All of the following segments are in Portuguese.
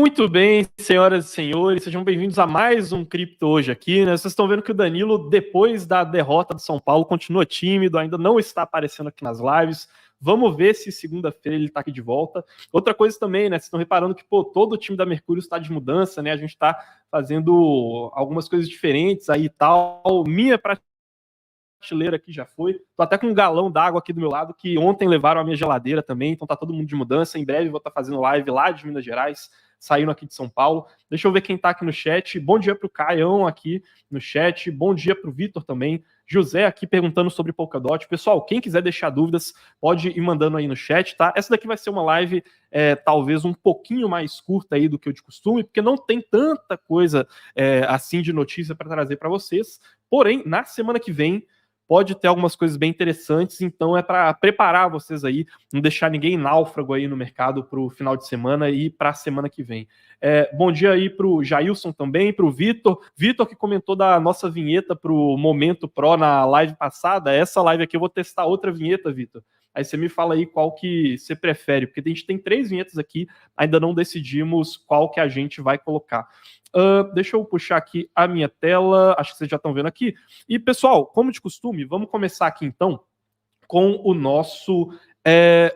Muito bem, senhoras e senhores, sejam bem-vindos a mais um Cripto hoje aqui, né? Vocês estão vendo que o Danilo, depois da derrota do São Paulo, continua tímido, ainda não está aparecendo aqui nas lives. Vamos ver se segunda-feira ele está aqui de volta. Outra coisa também, né? Vocês estão reparando que todo o time da Mercúrio está de mudança, né? A gente está fazendo algumas coisas diferentes aí e tal. Minha prateleira aqui já foi. Tô até com um galão d'água aqui do meu lado, que ontem levaram a minha geladeira também, então tá todo mundo de mudança. Em breve vou estar fazendo live lá de Minas Gerais, saindo aqui de São Paulo. Deixa eu ver quem tá aqui no chat. Bom dia pro Caião aqui no chat. Bom dia pro Vitor também. José aqui perguntando sobre Polkadot. Pessoal, quem quiser deixar dúvidas, pode ir mandando aí no chat, tá? Essa daqui vai ser uma live talvez um pouquinho mais curta aí do que o de costume, porque não tem tanta coisa assim de notícia para trazer para vocês. Porém, na semana que vem, pode ter algumas coisas bem interessantes, então é para preparar vocês aí, não deixar ninguém náufrago aí no mercado para o final de semana e para a semana que vem. Bom dia aí para o Jailson também, para o Vitor que comentou da nossa vinheta para o Momento Pro na live passada. Essa live aqui eu vou testar outra vinheta, Vitor. Aí você me fala aí qual que você prefere, porque a gente tem 3 vinhetas aqui, ainda não decidimos qual que a gente vai colocar. Deixa eu puxar aqui a minha tela, acho que vocês já estão vendo aqui. E, pessoal, como de costume, vamos começar aqui, então, com o nosso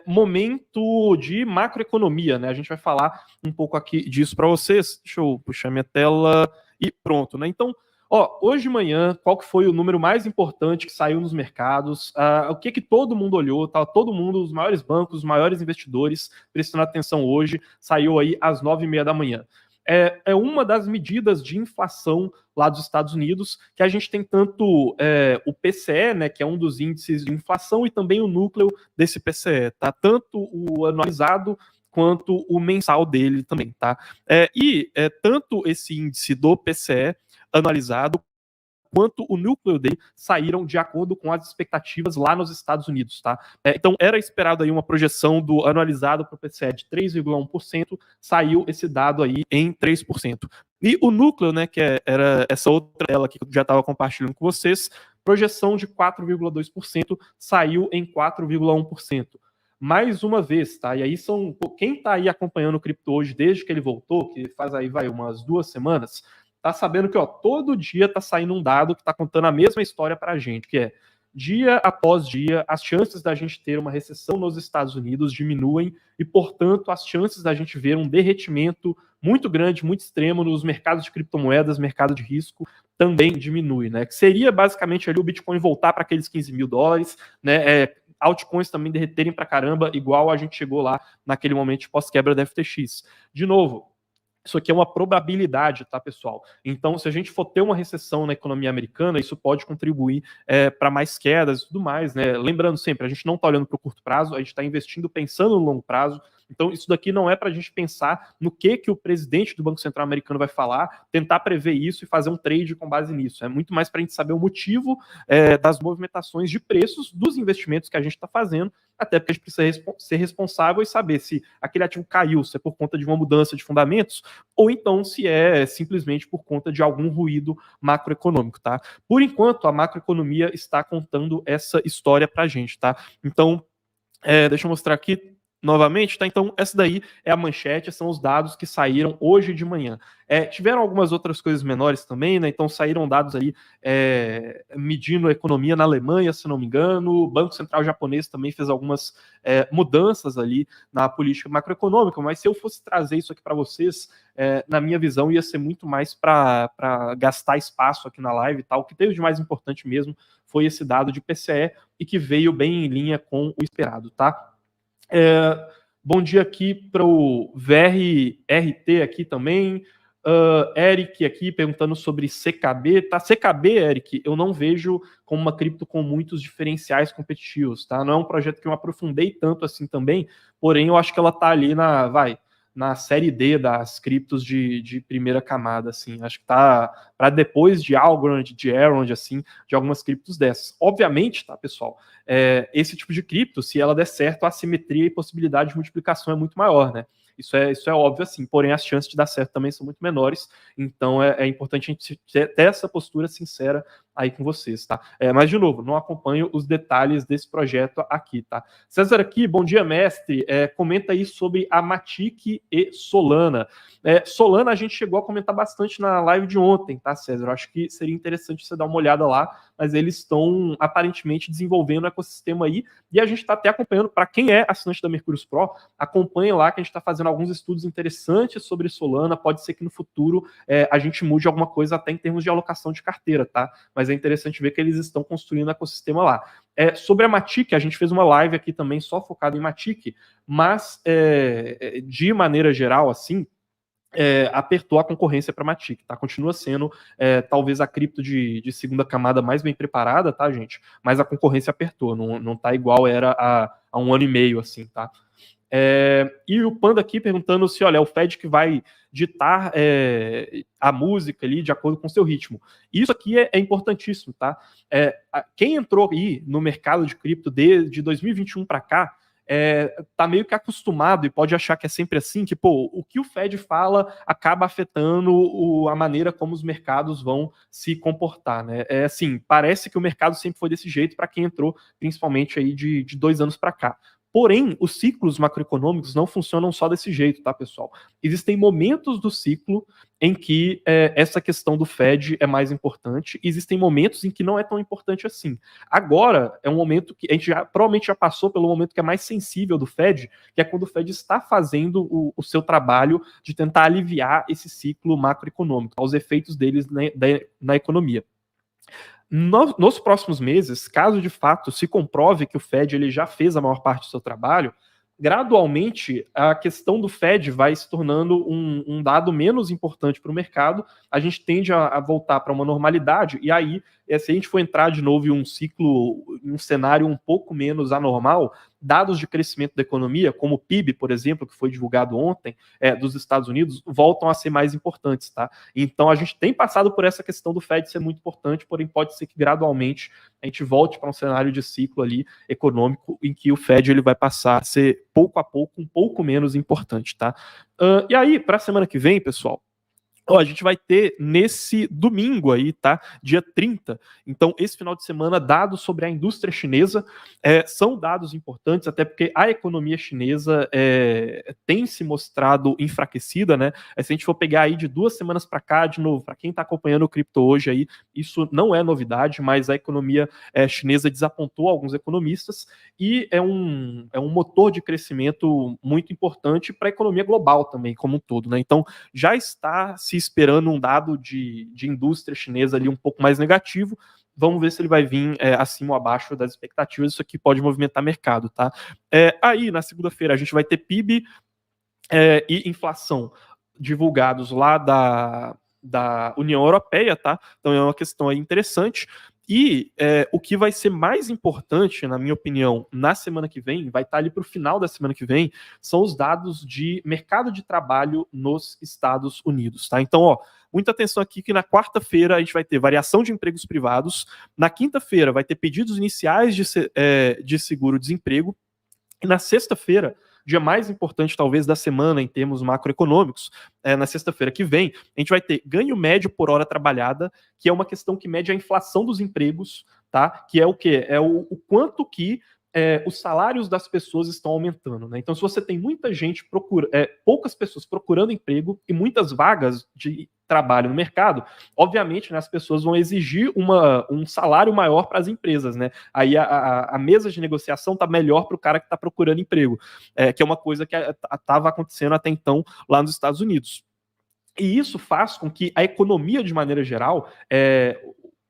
momento de macroeconomia, né? A gente vai falar um pouco aqui disso para vocês. Deixa eu puxar minha tela e pronto, né? Então, hoje de manhã, qual que foi o número mais importante que saiu nos mercados? O que todo mundo olhou? Tá? Todo mundo, os maiores bancos, os maiores investidores prestando atenção hoje, saiu aí às 9h30 da manhã. É uma das medidas de inflação lá dos Estados Unidos, que a gente tem tanto o PCE, né, que é um dos índices de inflação, e também o núcleo desse PCE, tá? Tanto o anualizado quanto o mensal dele também, tá? Tanto esse índice do PCE anualizado quanto o núcleo dele saíram de acordo com as expectativas lá nos Estados Unidos, tá? Então era esperado aí uma projeção do anualizado para o PCE de 3,1%, saiu esse dado aí em 3%. E o núcleo, né, que era essa outra tela aqui que eu já estava compartilhando com vocês, projeção de 4,2%, saiu em 4,1%. Mais uma vez, tá? E aí quem tá aí acompanhando o cripto hoje desde que ele voltou, que faz aí umas 2 semanas, tá sabendo que todo dia tá saindo um dado que tá contando a mesma história pra gente, que é dia após dia, as chances da gente ter uma recessão nos Estados Unidos diminuem e, portanto, as chances da gente ver um derretimento muito grande, muito extremo nos mercados de criptomoedas, mercado de risco, também diminui, né? Que seria basicamente ali o Bitcoin voltar para aqueles 15 mil dólares, né? Altcoins também derreterem pra caramba, igual a gente chegou lá naquele momento de pós-quebra da FTX. De novo, isso aqui é uma probabilidade, tá, pessoal? Então, se a gente for ter uma recessão na economia americana, isso pode contribuir para mais quedas e tudo mais, né? Lembrando sempre, a gente não está olhando para o curto prazo, a gente está investindo pensando no longo prazo. Então, isso daqui não é para a gente pensar no que o presidente do Banco Central americano vai falar, tentar prever isso e fazer um trade com base nisso. É muito mais para a gente saber o motivo das movimentações de preços dos investimentos que a gente está fazendo, até porque a gente precisa ser responsável e saber se aquele ativo caiu, se é por conta de uma mudança de fundamentos, ou então se é simplesmente por conta de algum ruído macroeconômico, tá? Por enquanto, a macroeconomia está contando essa história pra gente, tá? Então, deixa eu mostrar aqui novamente, tá? Então, essa daí é a manchete, são os dados que saíram hoje de manhã. Tiveram algumas outras coisas menores também, né? Então, saíram dados aí medindo a economia na Alemanha, se não me engano. O Banco Central japonês também fez algumas mudanças ali na política macroeconômica, mas se eu fosse trazer isso aqui para vocês, na minha visão, ia ser muito mais para gastar espaço aqui na live e tal. O que teve de mais importante mesmo foi esse dado de PCE e que veio bem em linha com o esperado, tá? Bom dia aqui para o VRRT aqui também. Eric aqui perguntando sobre CKB. Tá, CKB, Eric, eu não vejo como uma cripto com muitos diferenciais competitivos, tá? Não é um projeto que eu aprofundei tanto assim também, porém eu acho que ela tá ali na série D das criptos de primeira camada, assim. Acho que tá para depois de Algorand, de Elrond, assim, de algumas criptos dessas. Obviamente, tá, pessoal, esse tipo de cripto, se ela der certo, a assimetria e possibilidade de multiplicação é muito maior, né? Isso é óbvio, assim, porém as chances de dar certo também são muito menores, então é importante a gente ter essa postura sincera aí com vocês, tá? Mas, de novo, não acompanho os detalhes desse projeto aqui, tá? César aqui, bom dia, mestre. Comenta aí sobre a Matic e Solana. Solana a gente chegou a comentar bastante na live de ontem, tá, César? Eu acho que seria interessante você dar uma olhada lá, mas eles estão aparentemente desenvolvendo o ecossistema aí, e a gente está até acompanhando, para quem é assinante da Mercúrios Pro, acompanhe lá que a gente está fazendo alguns estudos interessantes sobre Solana. Pode ser que no futuro a gente mude alguma coisa até em termos de alocação de carteira, tá? Mas é interessante ver que eles estão construindo o ecossistema lá. Sobre a Matic, a gente fez uma live aqui também só focada em Matic, mas de maneira geral, assim, apertou a concorrência para a Matic, tá? Continua sendo talvez a cripto de segunda camada mais bem preparada, tá, gente? Mas a concorrência apertou, não tá igual era há um ano e meio, assim, tá? E o Panda aqui perguntando se, olha, é o Fed que vai ditar a música ali de acordo com o seu ritmo. Isso aqui é importantíssimo, tá? Quem entrou aí no mercado de cripto desde 2021 para cá, tá meio que acostumado e pode achar que é sempre assim, que, pô, o que o Fed fala acaba afetando a maneira como os mercados vão se comportar, né? Assim, parece que o mercado sempre foi desse jeito para quem entrou, principalmente aí de 2 anos para cá. Porém, os ciclos macroeconômicos não funcionam só desse jeito, tá, pessoal? Existem momentos do ciclo em que essa questão do Fed é mais importante, e existem momentos em que não é tão importante assim. Agora é um momento que a gente provavelmente já passou pelo momento que é mais sensível do Fed, que é quando o Fed está fazendo o seu trabalho de tentar aliviar esse ciclo macroeconômico, os efeitos deles na economia. Nos próximos meses, caso de fato se comprove que o Fed ele já fez a maior parte do seu trabalho, gradualmente a questão do Fed vai se tornando um dado menos importante para o mercado, a gente tende a voltar para uma normalidade, e aí, se a gente for entrar de novo em um ciclo, em um cenário um pouco menos anormal, dados de crescimento da economia, como o PIB, por exemplo, que foi divulgado ontem, dos Estados Unidos, voltam a ser mais importantes, tá? Então a gente tem passado por essa questão do Fed ser muito importante, porém pode ser que gradualmente a gente volte para um cenário de ciclo ali econômico em que o Fed ele vai passar a ser pouco a pouco um pouco menos importante, tá? E aí, para a semana que vem, pessoal, a gente vai ter nesse domingo aí, tá? Dia 30. Então, esse final de semana, dados sobre a indústria chinesa são dados importantes, até porque a economia chinesa tem se mostrado enfraquecida, né? Se a gente for pegar aí de 2 semanas para cá, de novo, para quem está acompanhando o cripto hoje aí, isso não é novidade, mas a economia chinesa desapontou alguns economistas e é um motor de crescimento muito importante para a economia global também, como um todo, né? Então, já está se esperando um dado de indústria chinesa ali um pouco mais negativo. Vamos ver se ele vai vir acima ou abaixo das expectativas. Isso aqui pode movimentar mercado, tá? Aí, na segunda-feira, a gente vai ter PIB e inflação divulgados lá da União Europeia, tá? Então é uma questão aí interessante. E o que vai ser mais importante, na minha opinião, na semana que vem, vai estar ali para o final da semana que vem, são os dados de mercado de trabalho nos Estados Unidos, tá? Então, ó, muita atenção aqui que na quarta-feira a gente vai ter variação de empregos privados, na quinta-feira vai ter pedidos iniciais de seguro-desemprego, e na sexta-feira, dia mais importante talvez da semana em termos macroeconômicos, na sexta-feira que vem, a gente vai ter ganho médio por hora trabalhada, que é uma questão que mede a inflação dos empregos, tá? Que é o quê? É o quanto que os salários das pessoas estão aumentando, né? Então, se você tem muita gente poucas pessoas procurando emprego e muitas vagas de trabalho no mercado, obviamente, né, as pessoas vão exigir um salário maior para as empresas, né? Aí a mesa de negociação está melhor para o cara que está procurando emprego, que é uma coisa que estava acontecendo até então lá nos Estados Unidos. E isso faz com que a economia, de maneira geral,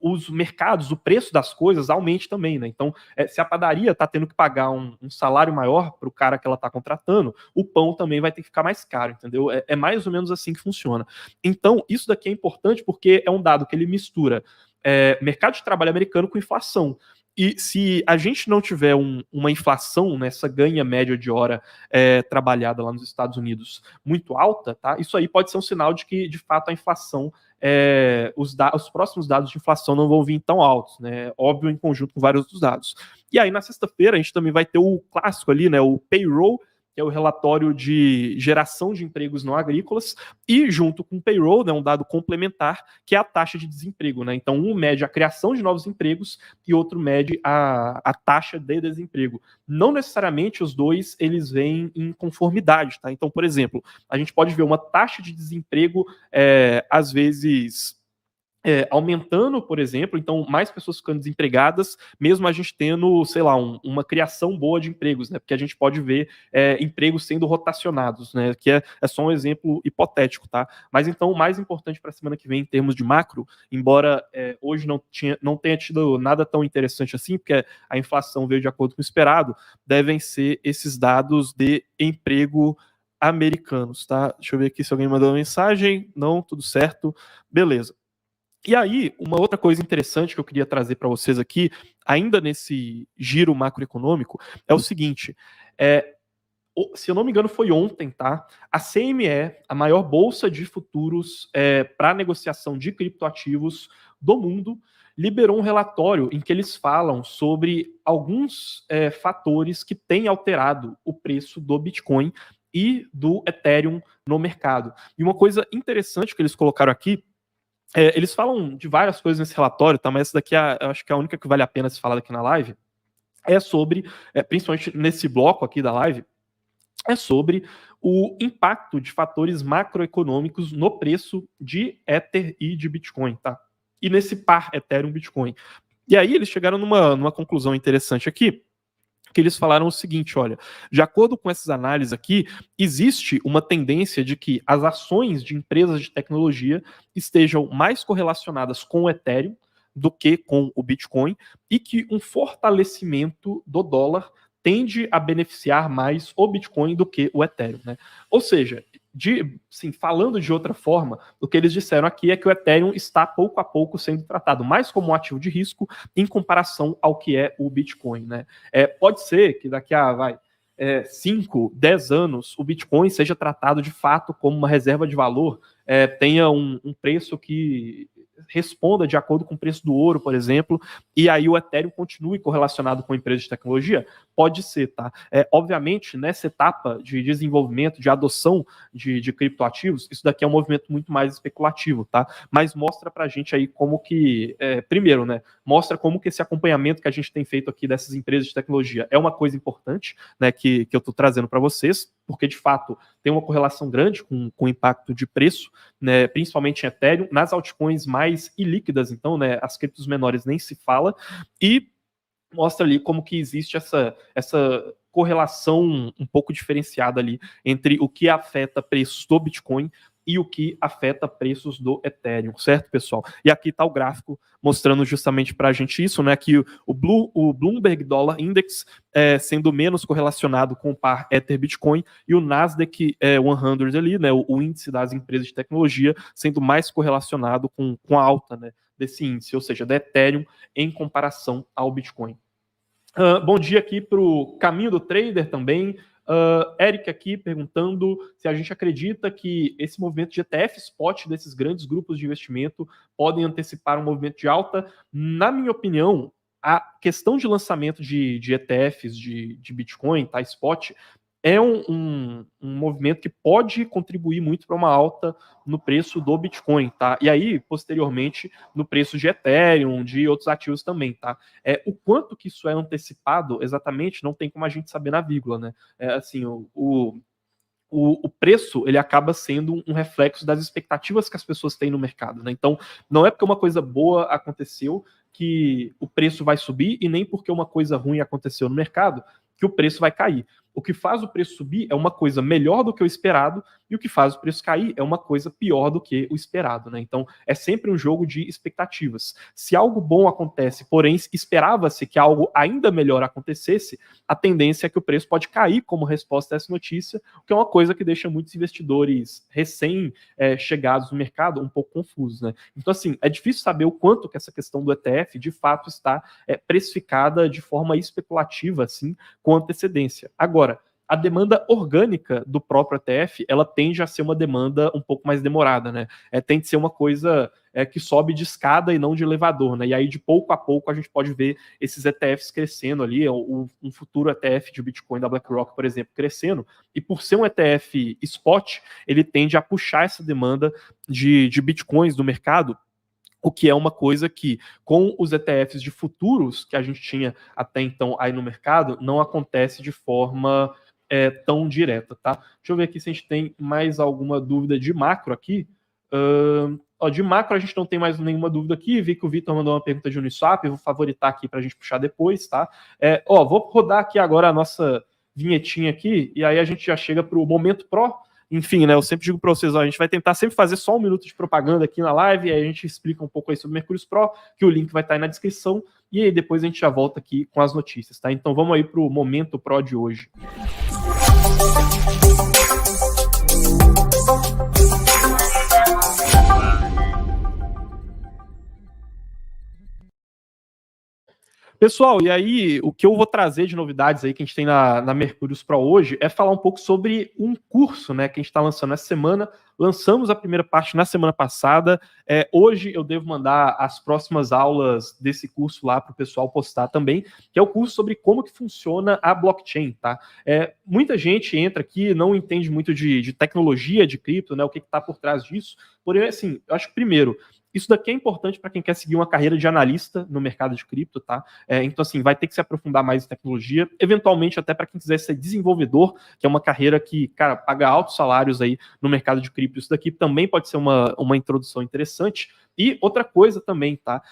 os mercados, o preço das coisas aumente também, né? Então, se a padaria está tendo que pagar um salário maior para o cara que ela está contratando, o pão também vai ter que ficar mais caro, entendeu? É mais ou menos assim que funciona. Então, isso daqui é importante porque é um dado que ele mistura mercado de trabalho americano com inflação. E se a gente não tiver uma inflação nessa ganha média de hora trabalhada lá nos Estados Unidos muito alta, tá? Isso aí pode ser um sinal de que, de fato, a inflação, os próximos dados de inflação não vão vir tão altos, né? Óbvio, em conjunto com vários outros dados. E aí, na sexta-feira, a gente também vai ter o clássico ali, né? O payroll que é o relatório de geração de empregos não agrícolas, e junto com o payroll, né, um dado complementar, que é a taxa de desemprego, né? Então, um mede a criação de novos empregos e outro mede a taxa de desemprego. Não necessariamente os dois, eles vêm em conformidade, tá? Então, por exemplo, a gente pode ver uma taxa de desemprego, às vezes... aumentando, por exemplo, então mais pessoas ficando desempregadas, mesmo a gente tendo, sei lá, uma criação boa de empregos, né? Porque a gente pode ver empregos sendo rotacionados, né? Que é só um exemplo hipotético, tá? Mas então o mais importante para a semana que vem em termos de macro, embora hoje não tenha tido nada tão interessante assim, porque a inflação veio de acordo com o esperado, devem ser esses dados de emprego americanos, tá? Deixa eu ver aqui se alguém mandou uma mensagem. Não, tudo certo. Beleza. E aí, uma outra coisa interessante que eu queria trazer para vocês aqui, ainda nesse giro macroeconômico, é o seguinte: se eu não me engano, foi ontem, tá? A CME, a maior bolsa de futuros para negociação de criptoativos do mundo, liberou um relatório em que eles falam sobre alguns fatores que têm alterado o preço do Bitcoin e do Ethereum no mercado. E uma coisa interessante que eles colocaram aqui, eles falam de várias coisas nesse relatório, tá? Mas essa daqui eu acho que é a única que vale a pena se falar aqui na live. É sobre, principalmente nesse bloco aqui da live, é sobre o impacto de fatores macroeconômicos no preço de Ether e de Bitcoin, tá? E nesse par Ethereum-Bitcoin. E aí eles chegaram numa conclusão interessante aqui, que eles falaram o seguinte: olha, de acordo com essas análises aqui, existe uma tendência de que as ações de empresas de tecnologia estejam mais correlacionadas com o Ethereum do que com o Bitcoin, e que um fortalecimento do dólar tende a beneficiar mais o Bitcoin do que o Ethereum, né? Ou seja, falando de outra forma, o que eles disseram aqui é que o Ethereum está pouco a pouco sendo tratado mais como um ativo de risco em comparação ao que é o Bitcoin, né? Pode ser que daqui a 5, 10 anos o Bitcoin seja tratado de fato como uma reserva de valor, tenha um preço que responda de acordo com o preço do ouro, por exemplo, e aí o Ethereum continue correlacionado com empresas de tecnologia? Pode ser, tá? Obviamente, nessa etapa de desenvolvimento, de adoção de criptoativos, isso daqui é um movimento muito mais especulativo, tá? Mas mostra pra gente aí como que, primeiro, né, mostra como que esse acompanhamento que a gente tem feito aqui dessas empresas de tecnologia é uma coisa importante, né, que eu tô trazendo para vocês, porque de fato tem uma correlação grande com o impacto de preço, né, principalmente em Ethereum, nas altcoins mais ilíquidas, então, né, as criptos menores nem se fala, e mostra ali como que existe essa correlação um pouco diferenciada ali entre o que afeta preços do Bitcoin e o que afeta preços do Ethereum, certo, pessoal? E aqui está o gráfico mostrando justamente para a gente isso, né? Que o Bloomberg Dollar Index sendo menos correlacionado com o par Ether Bitcoin, e o Nasdaq 100 ali, né? O índice das empresas de tecnologia sendo mais correlacionado com a alta, né, desse índice, ou seja, da Ethereum em comparação ao Bitcoin. Bom dia aqui para o Caminho do Trader também. Eric aqui perguntando se a gente acredita que esse movimento de ETF spot desses grandes grupos de investimento podem antecipar um movimento de alta. Na minha opinião, a questão de lançamento de ETFs de Bitcoin, tá, spot, é um movimento que pode contribuir muito para uma alta no preço do Bitcoin, tá? E aí, posteriormente, no preço de Ethereum, de outros ativos também, tá? O quanto que isso é antecipado, exatamente, não tem como a gente saber na vírgula, né? Assim, o preço, ele acaba sendo um reflexo das expectativas que as pessoas têm no mercado, né? Então, não é porque uma coisa boa aconteceu que o preço vai subir, e nem porque uma coisa ruim aconteceu no mercado que o preço vai cair. O que faz o preço subir é uma coisa melhor do que o esperado, e o que faz o preço cair é uma coisa pior do que o esperado, né? Então, é sempre um jogo de expectativas. Se algo bom acontece, porém esperava-se que algo ainda melhor acontecesse, a tendência é que o preço pode cair como resposta a essa notícia, o que é uma coisa que deixa muitos investidores recém-chegados no mercado um pouco confusos, né? Então, assim, é difícil saber o quanto que essa questão do ETF, de fato, está precificada de forma especulativa, assim, com antecedência. Agora, a demanda orgânica do próprio ETF, ela tende a ser uma demanda um pouco mais demorada, né? Tende a ser uma coisa que sobe de escada e não de elevador, né? E aí, de pouco a pouco, a gente pode ver esses ETFs crescendo ali, um futuro ETF de Bitcoin da BlackRock, por exemplo, crescendo, e por ser um ETF spot, ele tende a puxar essa demanda de Bitcoins do mercado, o que é uma coisa que, com os ETFs de futuros que a gente tinha até então aí no mercado, não acontece de forma tão direta, tá? Deixa eu ver aqui se a gente tem mais alguma dúvida de macro aqui. De macro a gente não tem mais nenhuma dúvida aqui. Vi que o Vitor mandou uma pergunta de Uniswap, eu vou favoritar aqui para a gente puxar depois, tá? Vou rodar aqui agora a nossa vinhetinha aqui, e aí a gente já chega para o Momento Pro. Enfim, né, eu sempre digo para vocês, a gente vai tentar sempre fazer só 1 minuto de propaganda aqui na live, e aí a gente explica um pouco aí sobre o Mercúrios Pro, que o link vai estar aí na descrição, e aí depois a gente já volta aqui com as notícias, tá? Então vamos aí para o Momento Pro de hoje. Pessoal, e aí o que eu vou trazer de novidades aí que a gente tem na Mercúrios Pro hoje é falar um pouco sobre um curso, né, que a gente está lançando essa semana. Lançamos a primeira parte na semana passada. Hoje eu devo mandar as próximas aulas desse curso lá para o pessoal postar também, que é o curso sobre como que funciona a blockchain, tá? Muita gente entra aqui, não entende muito de tecnologia de cripto, né, o que está por trás disso. Porém, assim, eu acho que primeiro, isso daqui é importante para quem quer seguir uma carreira de analista no mercado de cripto, tá? Então, assim, vai ter que se aprofundar mais em tecnologia, eventualmente até para quem quiser ser desenvolvedor, que é uma carreira que, cara, paga altos salários aí no mercado de cripto. Isso daqui também pode ser uma introdução interessante. E outra coisa também, tá?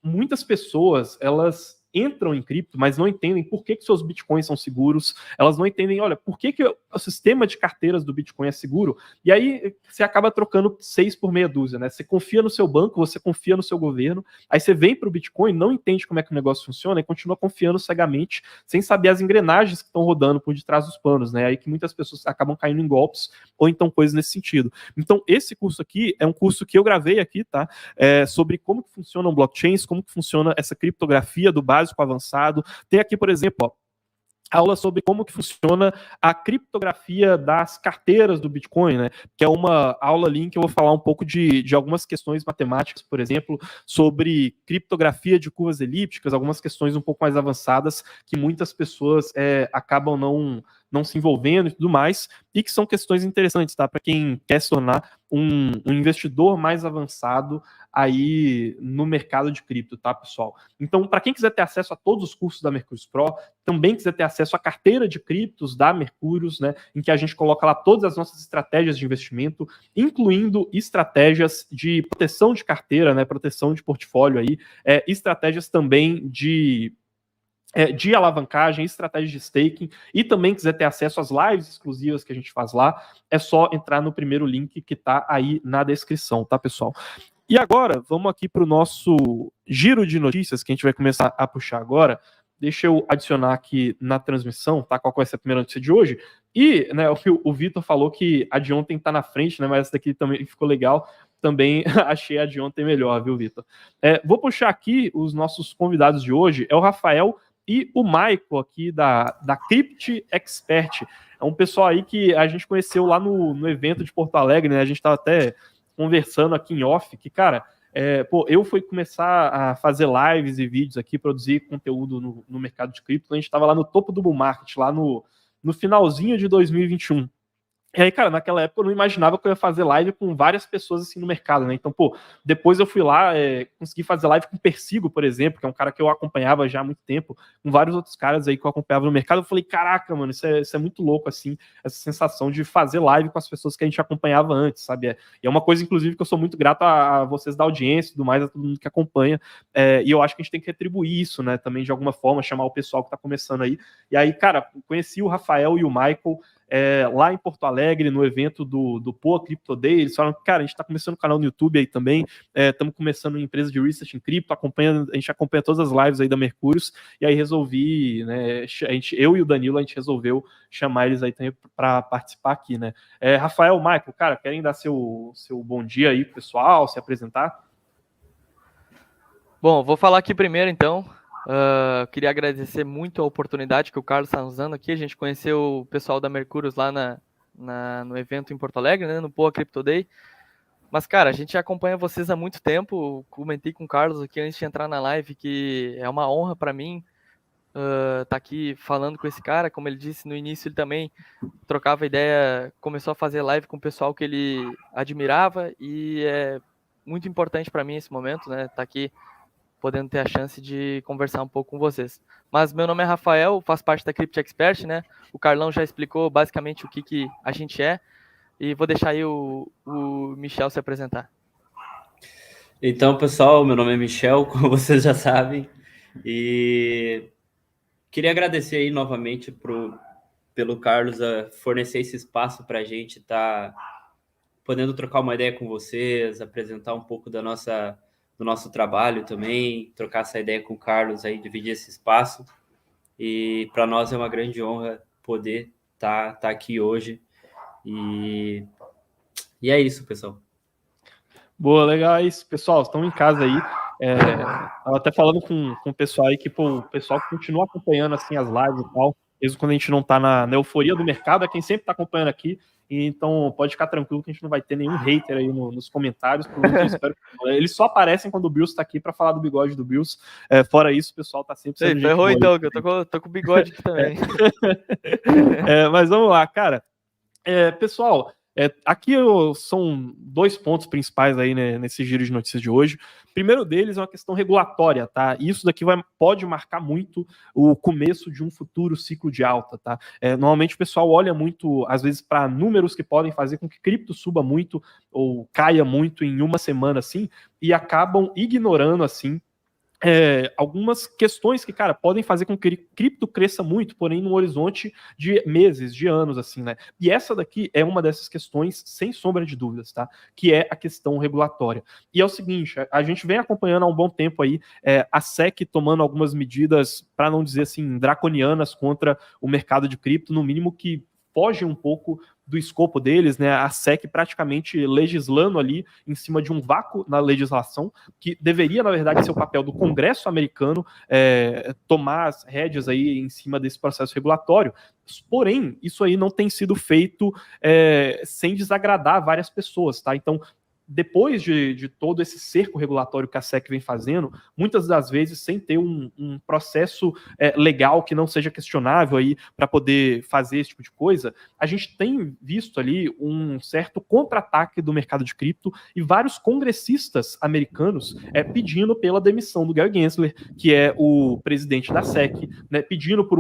Muitas pessoas, elas entram em cripto, mas não entendem por que seus bitcoins são seguros, elas não entendem, olha, por que o sistema de carteiras do Bitcoin é seguro, e aí você acaba trocando 6 por meia dúzia, né? Você confia no seu banco, você confia no seu governo, aí você vem para o Bitcoin, não entende como é que o negócio funciona e continua confiando cegamente, sem saber as engrenagens que estão rodando por detrás dos panos, né? Aí que muitas pessoas acabam caindo em golpes, ou então coisas nesse sentido. Então, esse curso aqui é um curso que eu gravei aqui, tá? Sobre como que funcionam blockchains, como que funciona essa criptografia do básico avançado. Tem aqui, por exemplo, ó, aula sobre como que funciona a criptografia das carteiras do Bitcoin, né? Que é uma aula ali em que eu vou falar um pouco de algumas questões matemáticas, por exemplo, sobre criptografia de curvas elípticas, algumas questões um pouco mais avançadas que muitas pessoas acabam não se envolvendo e tudo mais, e que são questões interessantes, tá? Para quem quer se tornar um investidor mais avançado aí no mercado de cripto, tá, pessoal? Então, para quem quiser ter acesso a todos os cursos da Mercúrios Pro, também quiser ter acesso à carteira de criptos da Mercúrios, né, em que a gente coloca lá todas as nossas estratégias de investimento, incluindo estratégias de proteção de carteira, né, proteção de portfólio aí, estratégias também de alavancagem, estratégia de staking, e também quiser ter acesso às lives exclusivas que a gente faz lá, é só entrar no primeiro link que está aí na descrição, tá, pessoal? E agora, vamos aqui para o nosso giro de notícias, que a gente vai começar a puxar agora. Deixa eu adicionar aqui na transmissão, tá? Qual vai ser a primeira notícia de hoje? E, né, o Vitor falou que a de ontem está na frente, né? Mas essa daqui também ficou legal. Também achei a de ontem melhor, viu, Vitor? Vou puxar aqui os nossos convidados de hoje. É o Rafael e o Michael aqui da Crypt Expert. É um pessoal aí que a gente conheceu lá no evento de Porto Alegre, né? A gente estava até conversando aqui em off, que, cara, eu fui começar a fazer lives e vídeos aqui, produzir conteúdo no mercado de cripto, a gente estava lá no topo do bull market, lá no finalzinho de 2021. E aí, cara, naquela época eu não imaginava que eu ia fazer live com várias pessoas assim no mercado, né? Então, depois eu fui lá, consegui fazer live com o Persigo, por exemplo, que é um cara que eu acompanhava já há muito tempo, com vários outros caras aí que eu acompanhava no mercado. Eu falei, caraca, mano, isso é muito louco, assim, essa sensação de fazer live com as pessoas que a gente acompanhava antes, sabe? E é uma coisa, inclusive, que eu sou muito grato a vocês da audiência e tudo mais, a todo mundo que acompanha. E eu acho que a gente tem que retribuir isso, né? Também, de alguma forma, chamar o pessoal que tá começando aí. E aí, cara, conheci o Rafael e o Michael lá em Porto Alegre, no evento do Poa Crypto Day. Eles falaram, cara, a gente está começando um canal no YouTube aí também, estamos começando uma empresa de research em cripto, a gente acompanha todas as lives aí da Mercúrios, e aí resolvi, né, eu e o Danilo, a gente resolveu chamar eles aí também para participar aqui, né. Rafael, Michael, cara, querem dar seu bom dia aí pro pessoal, se apresentar? Bom, vou falar aqui primeiro, então. Queria agradecer muito a oportunidade que o Carlos está nos dando aqui. A gente conheceu o pessoal da Mercúrios lá no evento em Porto Alegre, né, no Poa Crypto Day. Mas, cara, a gente acompanha vocês há muito tempo. Comentei com o Carlos aqui antes de entrar na live que é uma honra para mim tá aqui falando com esse cara. Como ele disse no início, ele também trocava ideia, começou a fazer live com o pessoal que ele admirava, e é muito importante para mim esse momento, né? Tá aqui podendo ter a chance de conversar um pouco com vocês. Mas meu nome é Rafael, faço parte da Crypto Expert, né? O Carlão já explicou basicamente o que a gente é, e vou deixar aí o Michel se apresentar. Então, pessoal, meu nome é Michel, como vocês já sabem, e queria agradecer aí novamente pelo Carlos a fornecer esse espaço para a gente estar podendo trocar uma ideia com vocês, apresentar um pouco do nosso trabalho também, trocar essa ideia com o Carlos aí, dividir esse espaço. E para nós é uma grande honra poder estar aqui hoje. E é isso, pessoal. Boa, legal, é isso. Pessoal, estão em casa aí. Tava até falando com o pessoal aí que o pessoal continua acompanhando assim as lives e tal, mesmo quando a gente não tá na euforia do mercado, é quem sempre tá acompanhando aqui. E então pode ficar tranquilo que a gente não vai ter nenhum hater aí nos comentários. Pelo menos eu espero. Eles só aparecem quando o Bills tá aqui para falar do bigode do Bills. Fora isso, o pessoal tá sempre sendo Ferrou então, que eu tô com o bigode aqui também. Mas vamos lá, cara. Pessoal, aqui são 2 pontos principais aí, né, nesse giro de notícias de hoje. O primeiro deles é uma questão regulatória, tá? E isso daqui pode marcar muito o começo de um futuro ciclo de alta, tá? Normalmente o pessoal olha muito, às vezes, para números que podem fazer com que cripto suba muito ou caia muito em uma semana, assim, e acabam ignorando, assim, algumas questões que, cara, podem fazer com que cripto cresça muito, porém num horizonte de meses, de anos, assim, né? E essa daqui é uma dessas questões, sem sombra de dúvidas, tá? Que é a questão regulatória. E é o seguinte, a gente vem acompanhando há um bom tempo aí a SEC tomando algumas medidas, para não dizer assim, draconianas contra o mercado de cripto, no mínimo que foge um pouco do escopo deles, né? A SEC praticamente legislando ali em cima de um vácuo na legislação, que deveria, na verdade, ser o papel do Congresso americano tomar as rédeas aí em cima desse processo regulatório. Porém, isso aí não tem sido feito sem desagradar várias pessoas, tá? Então, depois de todo esse cerco regulatório que a SEC vem fazendo, muitas das vezes sem ter um processo legal que não seja questionável aí para poder fazer esse tipo de coisa, a gente tem visto ali um certo contra-ataque do mercado de cripto e vários congressistas americanos pedindo pela demissão do Gary Gensler, que é o presidente da SEC, né, pedindo por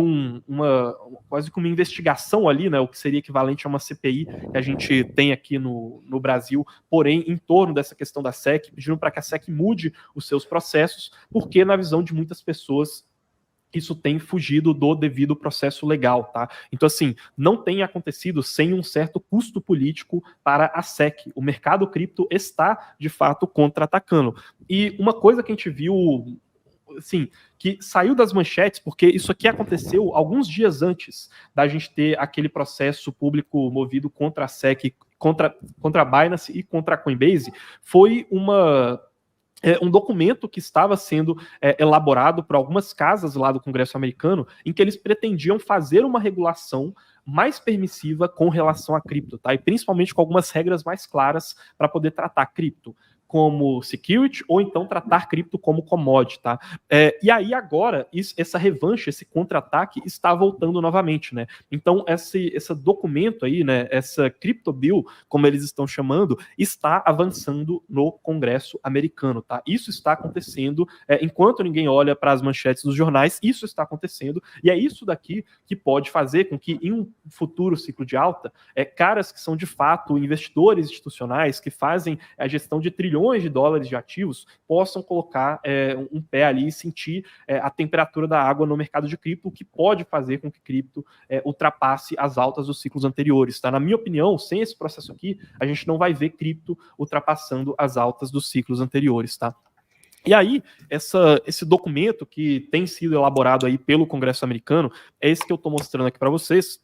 quase que uma investigação ali, né, o que seria equivalente a uma CPI que a gente tem aqui no Brasil, porém em torno dessa questão da SEC, pedindo para que a SEC mude os seus processos, porque na visão de muitas pessoas isso tem fugido do devido processo legal, tá? Então, assim, não tem acontecido sem um certo custo político para a SEC. O mercado cripto está, de fato, contra-atacando. E uma coisa que a gente viu, assim, que saiu das manchetes, porque isso aqui aconteceu alguns dias antes da gente ter aquele processo público movido contra a SEC, contra a Binance e contra a Coinbase, foi um documento que estava sendo elaborado por algumas casas lá do Congresso americano, em que eles pretendiam fazer uma regulação mais permissiva com relação a cripto, tá? E principalmente com algumas regras mais claras para poder tratar cripto como security ou então tratar cripto como commodity, tá? E aí agora, essa revanche, esse contra-ataque está voltando novamente, né? Então esse documento aí, né, essa Crypto Bill, como eles estão chamando, está avançando no Congresso americano, tá? Isso está acontecendo enquanto ninguém olha para as manchetes dos jornais, isso está acontecendo, e é isso daqui que pode fazer com que em um futuro ciclo de alta, caras que são de fato investidores institucionais, que fazem a gestão de trilhões de dólares de ativos, possam colocar um pé ali e sentir a temperatura da água no mercado de cripto, o que pode fazer com que cripto ultrapasse as altas dos ciclos anteriores, tá? Na minha opinião, sem esse processo aqui, a gente não vai ver cripto ultrapassando as altas dos ciclos anteriores, tá? E aí, esse documento que tem sido elaborado aí pelo Congresso americano, é esse que eu estou mostrando aqui para vocês.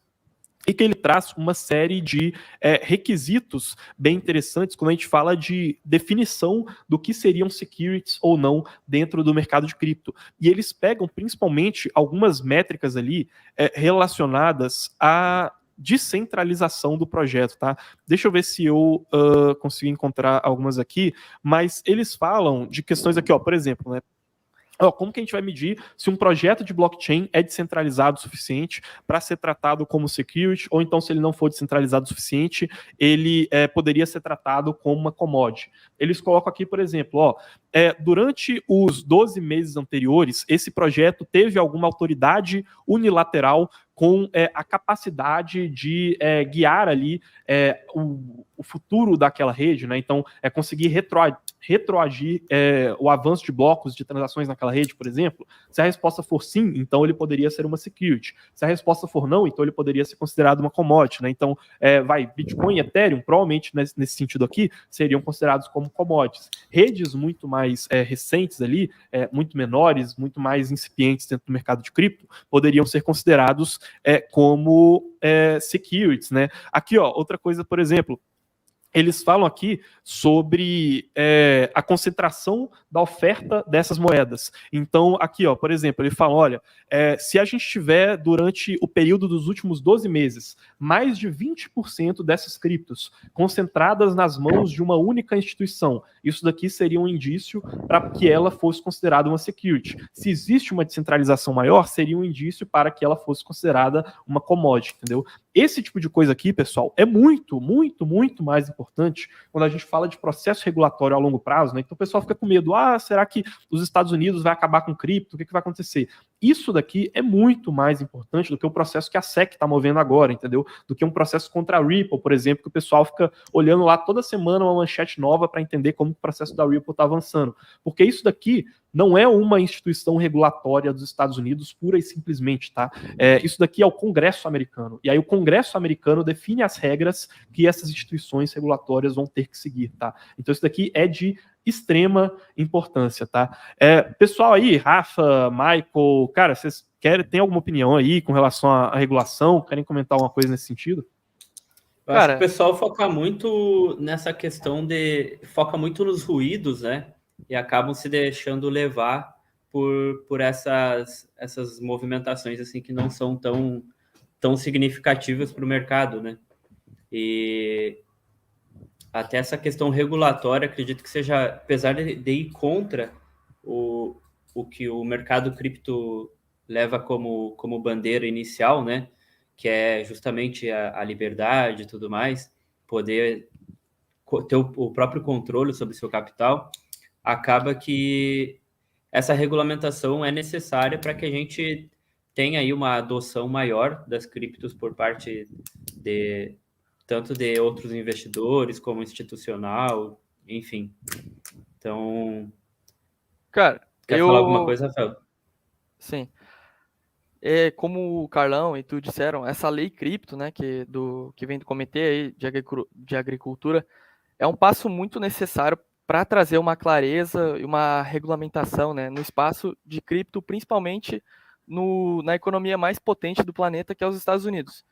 e que ele traz uma série de requisitos bem interessantes quando a gente fala de definição do que seriam securities ou não dentro do mercado de cripto. E eles pegam principalmente algumas métricas ali relacionadas à descentralização do projeto, tá? Deixa eu ver se eu consigo encontrar algumas aqui, mas eles falam de questões aqui, ó, por exemplo, né? Como que a gente vai medir se um projeto de blockchain é descentralizado o suficiente para ser tratado como security, ou então se ele não for descentralizado o suficiente, ele poderia ser tratado como uma commodity. Eles colocam aqui, por exemplo, durante os 12 meses anteriores, esse projeto teve alguma autoridade unilateral com a capacidade de guiar ali o futuro daquela rede, né? Então, conseguir retroagir o avanço de blocos de transações naquela rede, por exemplo. Se a resposta for sim, então ele poderia ser uma security. Se a resposta for não, então ele poderia ser considerado uma commodity, né? Então, Bitcoin e Ethereum, provavelmente nesse sentido aqui, seriam considerados como commodities. Redes muito mais recentes ali, muito menores, muito mais incipientes dentro do mercado de cripto, poderiam ser considerados como securities, né? Aqui, ó, outra coisa, por exemplo, eles falam aqui sobre a concentração da oferta dessas moedas. Então, aqui, ó, por exemplo, ele fala, olha, se a gente tiver durante o período dos últimos 12 meses, mais de 20% dessas criptos concentradas nas mãos de uma única instituição, isso daqui seria um indício para que ela fosse considerada uma security. Se existe uma descentralização maior, seria um indício para que ela fosse considerada uma commodity, entendeu? Esse tipo de coisa aqui, pessoal, é muito, muito, muito mais importante quando a gente fala de processo regulatório a longo prazo, né? Então o pessoal fica com medo, será que os Estados Unidos vai acabar com cripto? O que vai acontecer? Isso daqui é muito mais importante do que o processo que a SEC está movendo agora, entendeu? Do que um processo contra a Ripple, por exemplo, que o pessoal fica olhando lá toda semana uma manchete nova para entender como o processo da Ripple está avançando. Porque isso daqui não é uma instituição regulatória dos Estados Unidos pura e simplesmente, tá? Isso daqui é o Congresso americano. E aí o Congresso americano define as regras que essas instituições regulatórias vão ter que seguir, tá? Então isso daqui é de extrema importância, tá? Pessoal aí, Rafa, Michael, cara, vocês tem alguma opinião aí com relação à regulação? Querem comentar alguma coisa nesse sentido? Eu acho que o pessoal foca muito nessa questão foca muito nos ruídos, né? E acabam se deixando levar por essas movimentações assim que não são tão significativas para o mercado, né? E até essa questão regulatória, acredito que seja, apesar de ir contra o que o mercado cripto leva como bandeira inicial, né? Que é justamente a liberdade e tudo mais, poder ter o próprio controle sobre o seu capital, acaba que essa regulamentação é necessária para que a gente tenha aí uma adoção maior das criptos por parte tanto de outros investidores como institucional, enfim. Então, cara, quer falar alguma coisa, Rafael? Sim. Como o Carlão e tu disseram, essa lei cripto, né, que vem do Comitê aí de Agricultura, é um passo muito necessário para trazer uma clareza e uma regulamentação, né, no espaço de cripto, principalmente na economia mais potente do planeta, que é os Estados Unidos.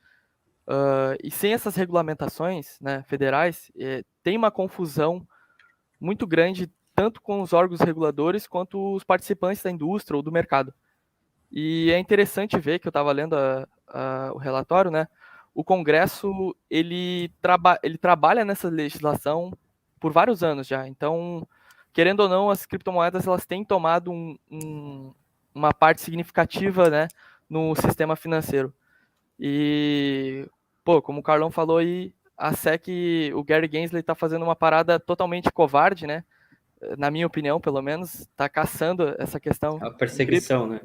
E sem essas regulamentações, né, federais, tem uma confusão muito grande, tanto com os órgãos reguladores quanto os participantes da indústria ou do mercado. E é interessante ver que eu estava lendo o relatório, né? O Congresso ele trabalha nessa legislação por vários anos já. Então, querendo ou não, as criptomoedas elas têm tomado uma parte significativa, né, no sistema financeiro. E, como o Carlão falou aí, a SEC, o Gary Gensler está fazendo uma parada totalmente covarde, né? Na minha opinião, pelo menos, está caçando essa questão. A perseguição, né?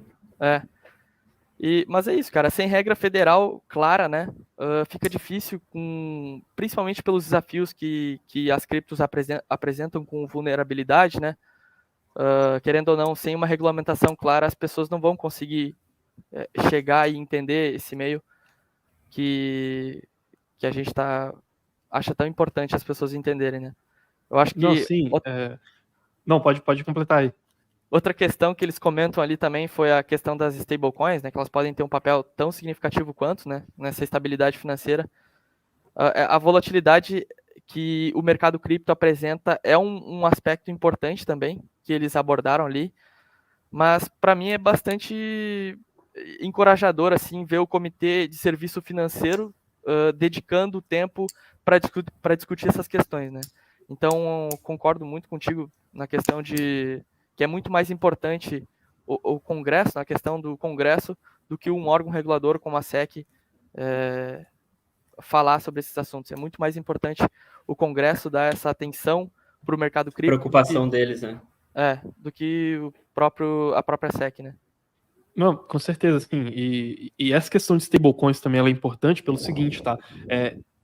Mas é isso, cara. Sem regra federal clara, né? Fica difícil, principalmente pelos desafios que as criptos apresentam com vulnerabilidade, né? Querendo ou não, sem uma regulamentação clara, as pessoas não vão conseguir chegar e entender esse meio que a gente acha tão importante as pessoas entenderem, né? Eu acho que... Não, sim. Não, pode completar aí. Outra questão que eles comentam ali também foi a questão das stablecoins, né, que elas podem ter um papel tão significativo quanto, né, nessa estabilidade financeira. A volatilidade que o mercado cripto apresenta é um aspecto importante também, que eles abordaram ali, mas para mim é bastante encorajador assim, ver o Comitê de Serviço Financeiro dedicando tempo para discutir essas questões, né? Então, concordo muito contigo na questão de que é muito mais importante o Congresso, na questão do Congresso, do que um órgão regulador como a SEC falar sobre esses assuntos. É muito mais importante o Congresso dar essa atenção para o mercado cripto Preocupação deles, né? do que a própria SEC, né? Não, com certeza, sim. E essa questão de stablecoins também ela é importante pelo seguinte, tá?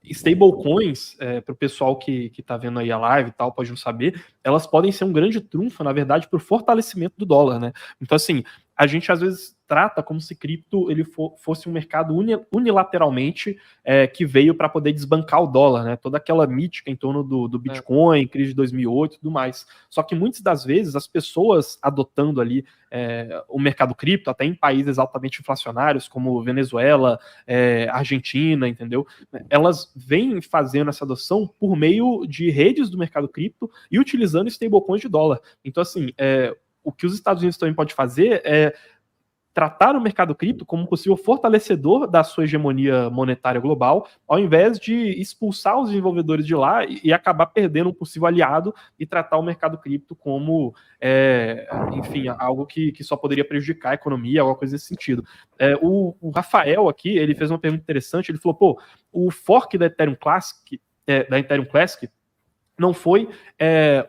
Stablecoins, para o pessoal que está vendo aí a live e tal, pode não saber, elas podem ser um grande trunfo, na verdade, para o fortalecimento do dólar, né? Então, assim, a gente às vezes trata como se cripto ele fosse um mercado unilateralmente que veio para poder desbancar o dólar, né? Toda aquela mítica em torno do Bitcoin, crise de 2008 e tudo mais. Só que muitas das vezes as pessoas adotando ali o mercado cripto, até em países altamente inflacionários, como Venezuela, Argentina, entendeu? Elas vêm fazendo essa adoção por meio de redes do mercado cripto e utilizando stablecoins de dólar. Então, assim, o que os Estados Unidos também pode fazer é tratar o mercado cripto como um possível fortalecedor da sua hegemonia monetária global, ao invés de expulsar os desenvolvedores de lá e acabar perdendo um possível aliado e tratar o mercado cripto como, enfim, algo que só poderia prejudicar a economia, alguma coisa nesse sentido. O Rafael aqui, ele fez uma pergunta interessante, ele falou, pô, o fork da Ethereum Classic, não foi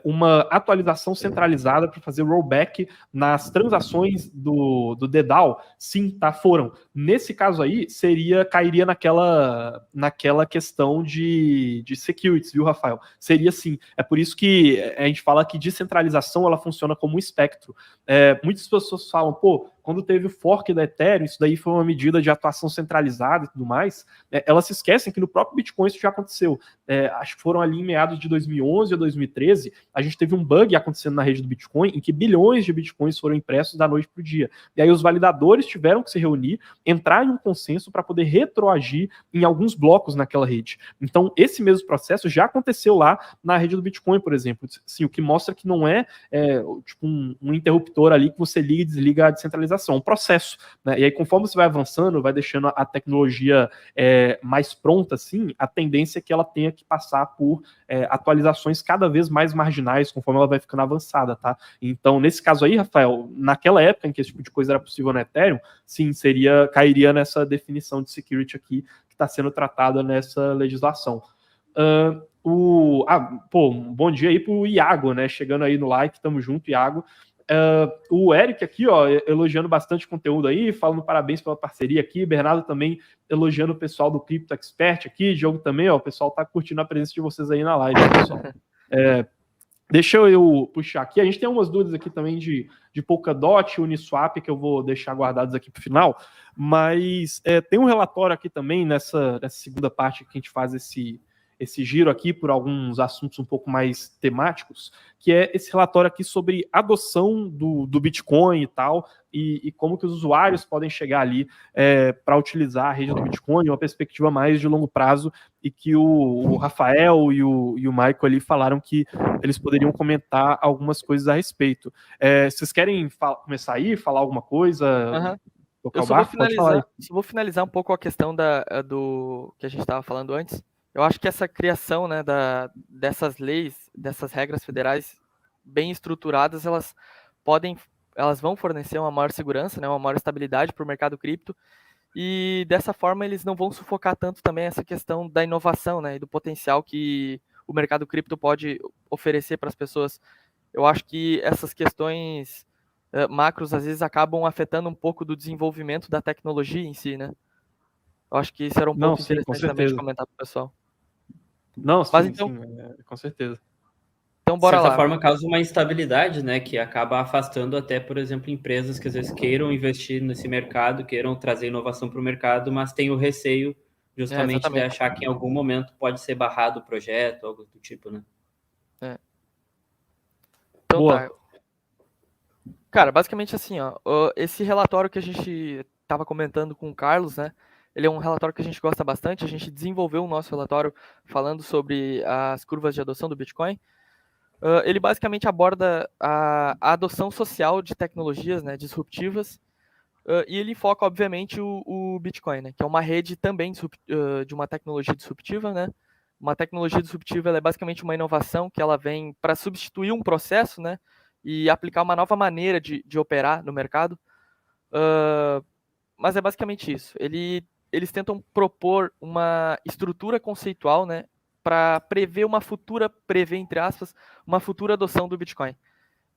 uma atualização centralizada para fazer rollback nas transações do DDAO? Sim, tá, foram. Nesse caso aí, cairia naquela questão de securities, viu, Rafael? Seria sim. É por isso que a gente fala que descentralização ela funciona como um espectro. Muitas pessoas falam, pô, quando teve o fork da Ethereum, isso daí foi uma medida de atuação centralizada e tudo mais, elas se esquecem que no próprio Bitcoin isso já aconteceu. Acho que foram ali em meados de 2011 ou 2013, a gente teve um bug acontecendo na rede do Bitcoin, em que bilhões de Bitcoins foram impressos da noite para o dia. E aí os validadores tiveram que se reunir, entrar em um consenso para poder retroagir em alguns blocos naquela rede. Então, esse mesmo processo já aconteceu lá na rede do Bitcoin, por exemplo. Sim, o que mostra que não tipo um interruptor ali que você liga e desliga a descentralização, um processo, né? E aí, conforme você vai avançando, vai deixando a tecnologia mais pronta, assim, a tendência é que ela tenha que passar por atualizações cada vez mais marginais, conforme ela vai ficando avançada, tá? Então, nesse caso aí, Rafael, naquela época em que esse tipo de coisa era possível no Ethereum, sim, cairia nessa definição de security aqui que está sendo tratada nessa legislação. Bom dia aí pro Iago, né? Chegando aí no like, tamo junto, Iago. O Eric aqui, ó, elogiando bastante conteúdo aí, falando parabéns pela parceria aqui. Bernardo também elogiando o pessoal do Crypto Expert aqui. Diogo também, ó, o pessoal tá curtindo a presença de vocês aí na live, pessoal. Deixa eu puxar aqui. A gente tem umas dúvidas aqui também de Polkadot, Uniswap, que eu vou deixar guardados aqui para o final. Mas tem um relatório aqui também, nessa segunda parte que a gente faz esse giro aqui por alguns assuntos um pouco mais temáticos, que é esse relatório aqui sobre adoção do Bitcoin e tal, e como que os usuários podem chegar ali para utilizar a rede do Bitcoin, uma perspectiva mais de longo prazo, e que o Rafael e o Michael ali falaram que eles poderiam comentar algumas coisas a respeito. Vocês querem começar aí, falar alguma coisa? Uhum. Eu só vou finalizar um pouco a questão do que a gente estava falando antes. Eu acho que essa criação, né, dessas leis, dessas regras federais bem estruturadas, elas vão fornecer uma maior segurança, né, uma maior estabilidade para o mercado cripto, e dessa forma eles não vão sufocar tanto também essa questão da inovação, né, e do potencial que o mercado cripto pode oferecer para as pessoas. Eu acho que essas questões macros às vezes acabam afetando um pouco do desenvolvimento da tecnologia em si, né? Eu acho que isso era um ponto interessante também de comentar para o pessoal. Não, sim, então, com certeza. Então, bora lá. De certa forma, causa uma instabilidade, né, que acaba afastando até, por exemplo, empresas que às vezes queiram investir nesse mercado, queiram trazer inovação para o mercado, mas tem o receio justamente de achar que em algum momento pode ser barrado o projeto, algo do tipo, né? Então, boa. Cara, basicamente assim, ó, esse relatório que a gente estava comentando com o Carlos, né? Ele é um relatório que a gente gosta bastante. A gente desenvolveu o nosso relatório falando sobre as curvas de adoção do Bitcoin. Ele basicamente aborda a adoção social de tecnologias, né, disruptivas, e ele foca, obviamente, o Bitcoin, né, que é uma rede também de uma tecnologia disruptiva, né? Uma tecnologia disruptiva, ela é basicamente uma inovação que ela vem para substituir um processo, né, e aplicar uma nova maneira de operar no mercado. Mas é basicamente isso. Eles tentam propor uma estrutura conceitual, né, para prever, entre aspas, uma futura adoção do Bitcoin.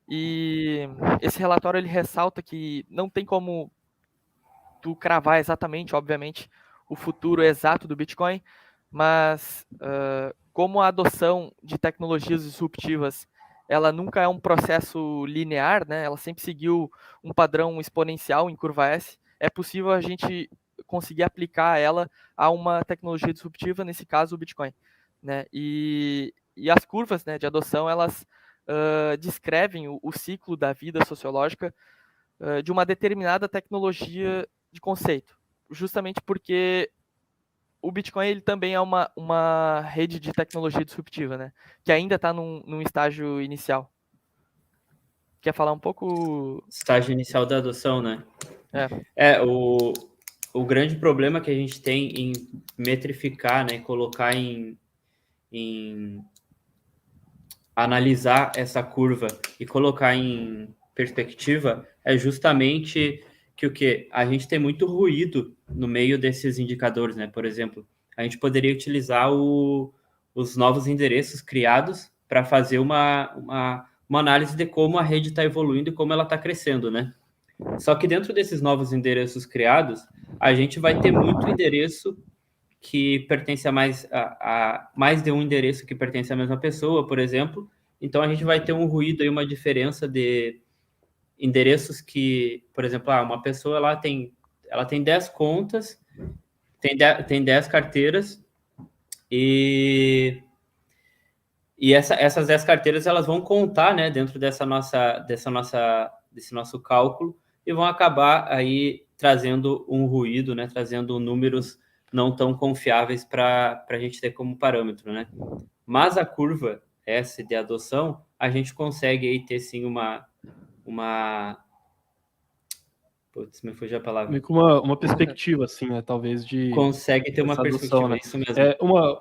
E esse relatório ele ressalta que não tem como tu cravar exatamente, obviamente, o futuro exato do Bitcoin, mas como a adoção de tecnologias disruptivas ela nunca é um processo linear, né? Ela sempre seguiu um padrão exponencial em curva S. É possível a gente conseguir aplicar ela a uma tecnologia disruptiva, nesse caso o Bitcoin, né? E as curvas, né, de adoção elas descrevem o ciclo da vida sociológica de uma determinada tecnologia de conceito, justamente porque o Bitcoin ele também é uma rede de tecnologia disruptiva, né? Que ainda está num estágio inicial. Quer falar um pouco? Estágio inicial da adoção, né? É. O grande problema que a gente tem em metrificar, né, colocar em analisar essa curva e colocar em perspectiva é justamente que o que a gente tem muito ruído no meio desses indicadores, né? Por exemplo, a gente poderia utilizar os novos endereços criados para fazer uma análise de como a rede está evoluindo e como ela está crescendo, né? Só que dentro desses novos endereços criados, a gente vai ter muito endereço que pertence a mais de um endereço que pertence à mesma pessoa, por exemplo. Então a gente vai ter um ruído aí, uma diferença de endereços que, por exemplo, uma pessoa ela tem 10 contas, tem 10 carteiras e essas 10 carteiras elas vão contar, né, dentro desse nosso cálculo e vão acabar aí trazendo um ruído, né, trazendo números não tão confiáveis para a gente ter como parâmetro, né? Mas a curva S de adoção, a gente consegue aí ter sim uma putz, me fugiu a palavra. Meio que uma perspectiva, assim, né? Talvez de. Consegue ter uma perspectiva, adoção, né? é isso mesmo.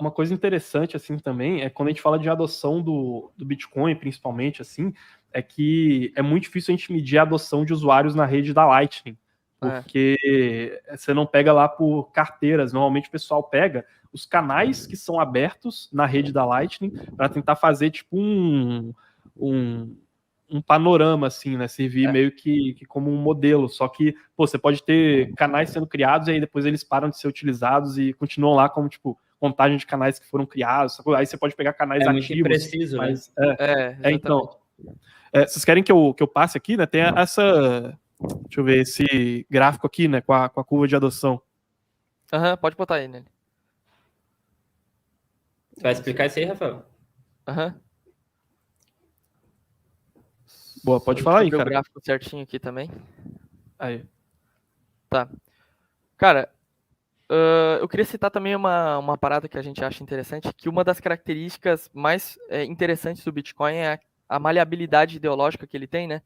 Uma coisa interessante, assim, também, é quando a gente fala de adoção do Bitcoin, principalmente, assim, é que é muito difícil a gente medir a adoção de usuários na rede da Lightning. Porque você não pega lá por carteiras. Normalmente o pessoal pega os canais que são abertos na rede da Lightning para tentar fazer, tipo, um panorama, assim, né? Servir meio que como um modelo. Só que, pô, você pode ter canais sendo criados e aí depois eles param de ser utilizados e continuam lá como, tipo, contagem de canais que foram criados. Aí você pode pegar canais ativos. Muito impreciso, mas, né? Então. Vocês querem que eu passe aqui, né? Tem essa... Deixa eu ver esse gráfico aqui, né? Com a curva de adoção. Pode botar aí, né? Você vai explicar isso aí, Rafael? Boa, pode falar aí, cara. O gráfico certinho aqui também. Aí. Tá. Cara, eu queria citar também uma parada que a gente acha interessante, que uma das características mais interessantes do Bitcoin é a maleabilidade ideológica que ele tem, né?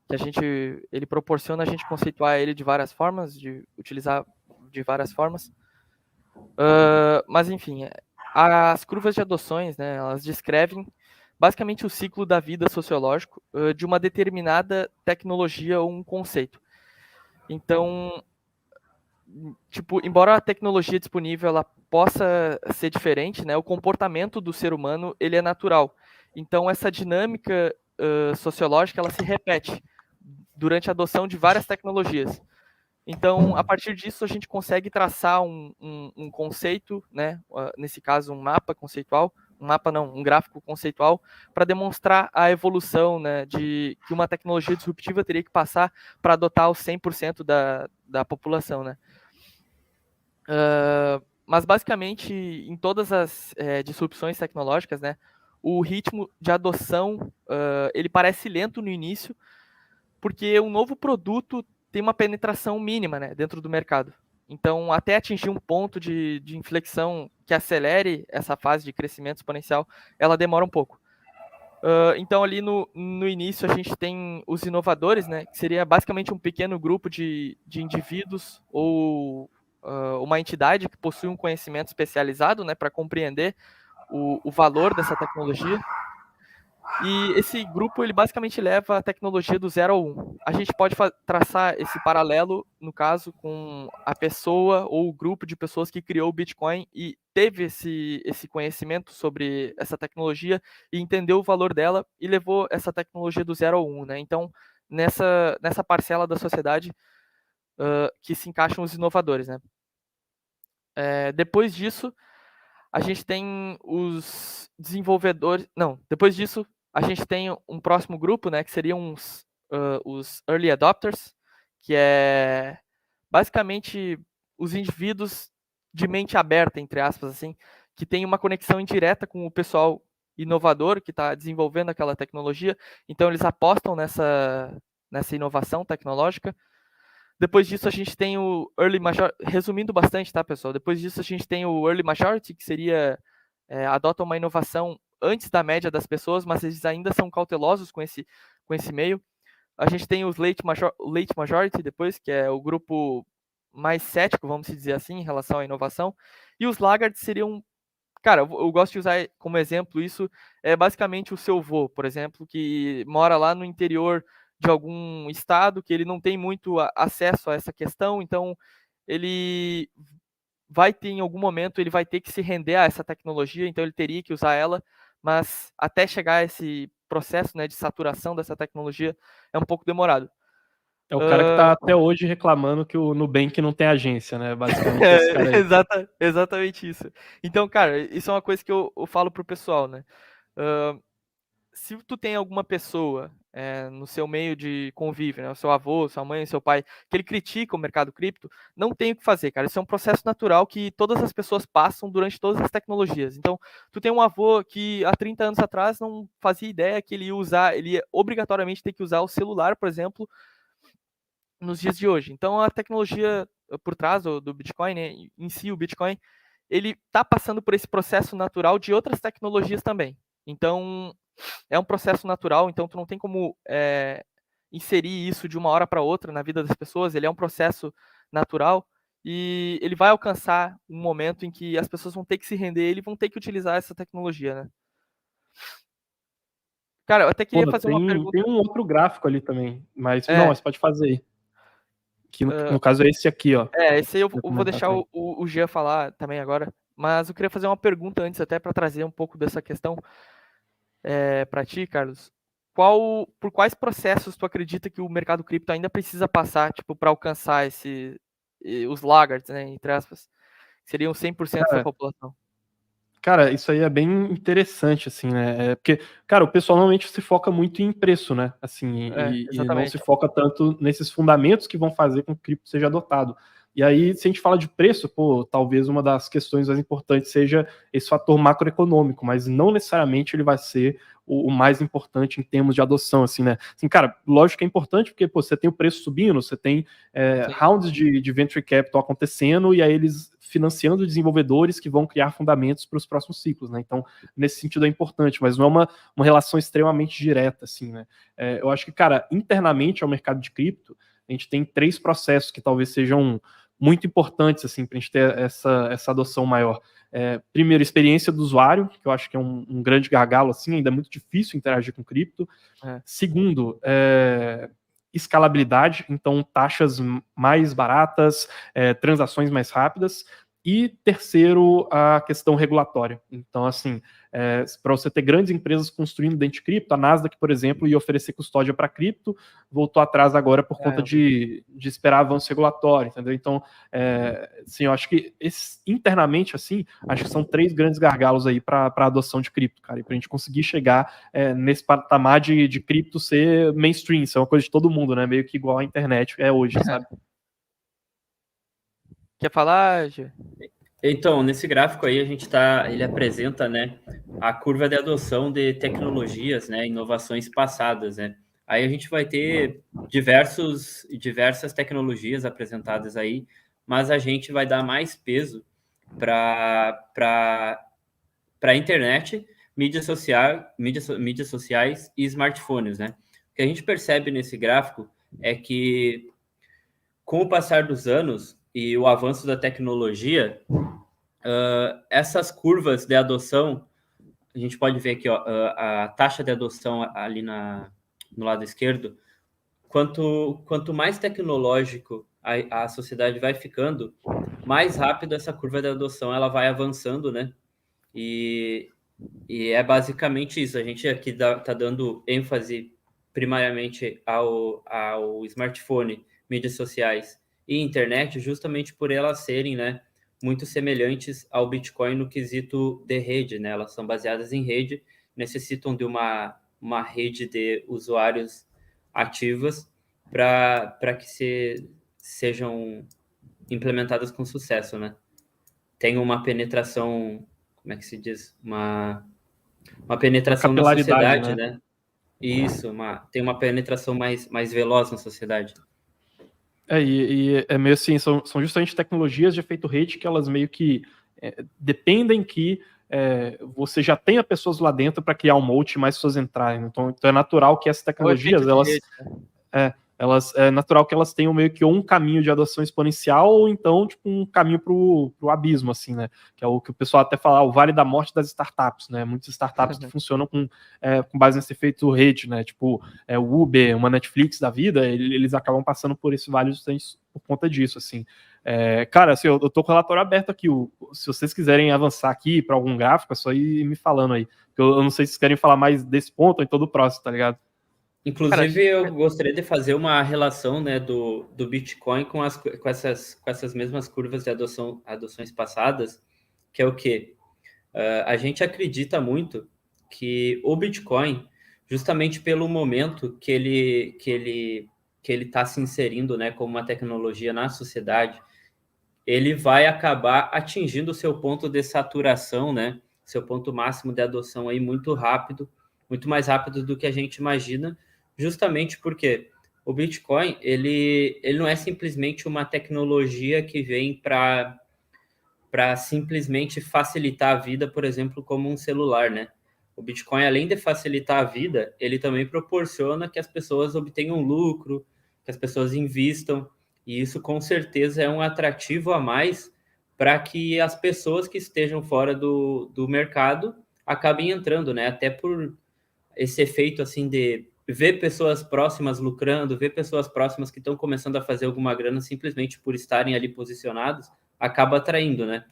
Que ele proporciona a gente conceituar ele de várias formas, de utilizar de várias formas. Mas, enfim, as curvas de adoções, né, elas descrevem basicamente o ciclo da vida sociológico de uma determinada tecnologia ou um conceito. Então, tipo, embora a tecnologia disponível ela possa ser diferente, né, o comportamento do ser humano ele é natural. Então, essa dinâmica sociológica ela se repete durante a adoção de várias tecnologias. Então, a partir disso, a gente consegue traçar um conceito, né? Nesse caso, um mapa conceitual, um gráfico conceitual, para demonstrar a evolução, né, de que uma tecnologia disruptiva teria que passar para adotar os 100% da população, né? Mas, basicamente, em todas as disrupções tecnológicas, né, o ritmo de adoção ele parece lento no início, porque um novo produto tem uma penetração mínima, né, dentro do mercado. Então, até atingir um ponto de inflexão que acelere essa fase de crescimento exponencial, ela demora um pouco. Então, ali no início, a gente tem os inovadores, né, que seria basicamente um pequeno grupo de indivíduos ou uma entidade que possui um conhecimento especializado, né, para compreender o valor dessa tecnologia. E esse grupo, ele basicamente leva a tecnologia do 0 ao 1. A gente pode traçar esse paralelo, no caso, com a pessoa ou o grupo de pessoas que criou o Bitcoin e teve esse conhecimento sobre essa tecnologia e entendeu o valor dela e levou essa tecnologia do 0 ao 1, né? Então, nessa parcela da sociedade que se encaixam os inovadores, né? Depois disso, a gente tem os desenvolvedores... Não, depois disso, a gente tem um próximo grupo, né, que seriam os early adopters, que é basicamente os indivíduos de mente aberta, entre aspas, assim, que tem uma conexão indireta com o pessoal inovador que está desenvolvendo aquela tecnologia. Então, eles apostam nessa inovação tecnológica. Depois disso, a gente tem o Early Majority, resumindo bastante, tá, pessoal? Depois disso, a gente tem o Early Majority, que seria, adotam uma inovação antes da média das pessoas, mas eles ainda são cautelosos com esse meio. A gente tem os Late Majority depois, que é o grupo mais cético, vamos dizer assim, em relação à inovação. E os Laggards seriam... Cara, eu gosto de usar como exemplo isso, é basicamente o seu vô, por exemplo, que mora lá no interior de algum estado, que ele não tem muito acesso a essa questão, então ele vai ter, em algum momento, ele vai ter que se render a essa tecnologia, então ele teria que usar ela, mas até chegar a esse processo, né, de saturação dessa tecnologia é um pouco demorado. É o cara que tá até hoje reclamando que o Nubank não tem agência, né? Basicamente esse cara aí. Exatamente isso. Então, cara, isso é uma coisa que eu falo pro pessoal, né? Se tu tem alguma pessoa no seu meio de convívio, né, o seu avô, sua mãe, seu pai, que ele critica o mercado cripto, não tem o que fazer, cara. Isso é um processo natural que todas as pessoas passam durante todas as tecnologias. Então, tu tem um avô que há 30 anos atrás não fazia ideia que ele ia obrigatoriamente ter que usar o celular, por exemplo, nos dias de hoje. Então, a tecnologia por trás do Bitcoin, né, em si o Bitcoin, ele está passando por esse processo natural de outras tecnologias também. Então, é um processo natural, então tu não tem como inserir isso de uma hora para outra na vida das pessoas, ele é um processo natural e ele vai alcançar um momento em que as pessoas vão ter que se render, eles vão ter que utilizar essa tecnologia, né? Cara, eu até queria fazer uma pergunta. Tem um outro gráfico ali também, mas não, você pode fazer aí. Que no caso é esse aqui, ó. Esse aí eu vou deixar o Jean falar também agora, mas eu queria fazer uma pergunta antes até para trazer um pouco dessa questão para ti, Carlos. Por quais processos tu acredita que o mercado cripto ainda precisa passar, tipo, para alcançar os laggards, né, entre aspas, que seriam 100% da população? Cara, isso aí é bem interessante, assim, né? Porque, cara, o pessoal normalmente se foca muito em preço, né? Assim, e não se foca tanto nesses fundamentos que vão fazer com que o cripto seja adotado. E aí, se a gente fala de preço, pô, talvez uma das questões mais importantes seja esse fator macroeconômico, mas não necessariamente ele vai ser o mais importante em termos de adoção, assim, né? Assim, cara, lógico que é importante, porque, pô, você tem o preço subindo, você tem rounds de venture capital acontecendo, e aí eles financiando desenvolvedores que vão criar fundamentos para os próximos ciclos, né? Então, nesse sentido é importante, mas não é uma relação extremamente direta, assim, né? Eu acho que, cara, internamente ao mercado de cripto, a gente tem 3 processos que talvez sejam muito importantes, assim, para a gente ter essa adoção maior. Primeiro, experiência do usuário, que eu acho que é um grande gargalo, assim, ainda é muito difícil interagir com cripto. Segundo, escalabilidade, então taxas mais baratas, transações mais rápidas. E terceiro, a questão regulatória. Então, assim, para você ter grandes empresas construindo dentro de cripto, a Nasdaq, por exemplo, ia oferecer custódia para cripto, voltou atrás agora por conta de esperar avanço regulatório, entendeu? Então, assim, eu acho que internamente, assim, acho que são 3 grandes gargalos aí para a adoção de cripto, cara, e para a gente conseguir chegar nesse patamar de cripto ser mainstream, ser uma coisa de todo mundo, né? Meio que igual a internet é hoje, sabe? Quer falar, Gê? Então, nesse gráfico aí ele apresenta, né, a curva de adoção de tecnologias, né, inovações passadas, né. Aí a gente vai ter diversas tecnologias apresentadas aí, mas a gente vai dar mais peso para a internet, mídias sociais e smartphones, né? O que a gente percebe nesse gráfico é que, com o passar dos anos e o avanço da tecnologia, essas curvas de adoção, a gente pode ver aqui, ó, a taxa de adoção ali no lado esquerdo, quanto mais tecnológico a sociedade vai ficando, mais rápido essa curva de adoção ela vai avançando, né? E é basicamente isso. A gente aqui está dando ênfase primariamente ao smartphone, mídias sociais e internet, justamente por elas serem, né, muito semelhantes ao Bitcoin no quesito de rede, né? Elas são baseadas em rede, necessitam de uma rede de usuários ativas para que sejam implementadas com sucesso, né? Tem uma penetração, como é que se diz? Uma penetração na sociedade, né? Isso, tem uma penetração mais veloz na sociedade. E é meio assim, são justamente tecnologias de efeito rede que elas meio que dependem que você já tenha pessoas lá dentro para criar um moat e mais pessoas entrarem. Então é natural que essas tecnologias, é natural que elas tenham meio que um caminho de adoção exponencial ou então tipo, um caminho pro abismo, assim, né? Que é o que o pessoal até fala, o vale da morte das startups, né? Muitas startups que funcionam com base nesse efeito rede, né? Tipo, o Uber, uma Netflix da vida, eles acabam passando por esse vale justamente por conta disso, assim. Cara, assim, eu tô com o relatório aberto aqui. Se vocês quiserem avançar aqui para algum gráfico, é só ir me falando aí. Eu não sei se vocês querem falar mais desse ponto ou em todo o próximo, tá ligado? Inclusive, eu gostaria de fazer uma relação, né, do Bitcoin com essas mesmas curvas de adoções passadas, que é o quê? A gente acredita muito que o Bitcoin, justamente pelo momento que ele está se inserindo, né, como uma tecnologia na sociedade, ele vai acabar atingindo o seu ponto de saturação, né, seu ponto máximo de adoção aí muito rápido, muito mais rápido do que a gente imagina, justamente porque o Bitcoin, ele não é simplesmente uma tecnologia que vem para simplesmente facilitar a vida, por exemplo, como um celular, né? O Bitcoin, além de facilitar a vida, ele também proporciona que as pessoas obtenham lucro, que as pessoas invistam, e isso com certeza é um atrativo a mais para que as pessoas que estejam fora do mercado acabem entrando, né? Até por esse efeito assim de ver pessoas próximas lucrando, ver pessoas próximas que estão começando a fazer alguma grana simplesmente por estarem ali posicionados, acaba atraindo, né?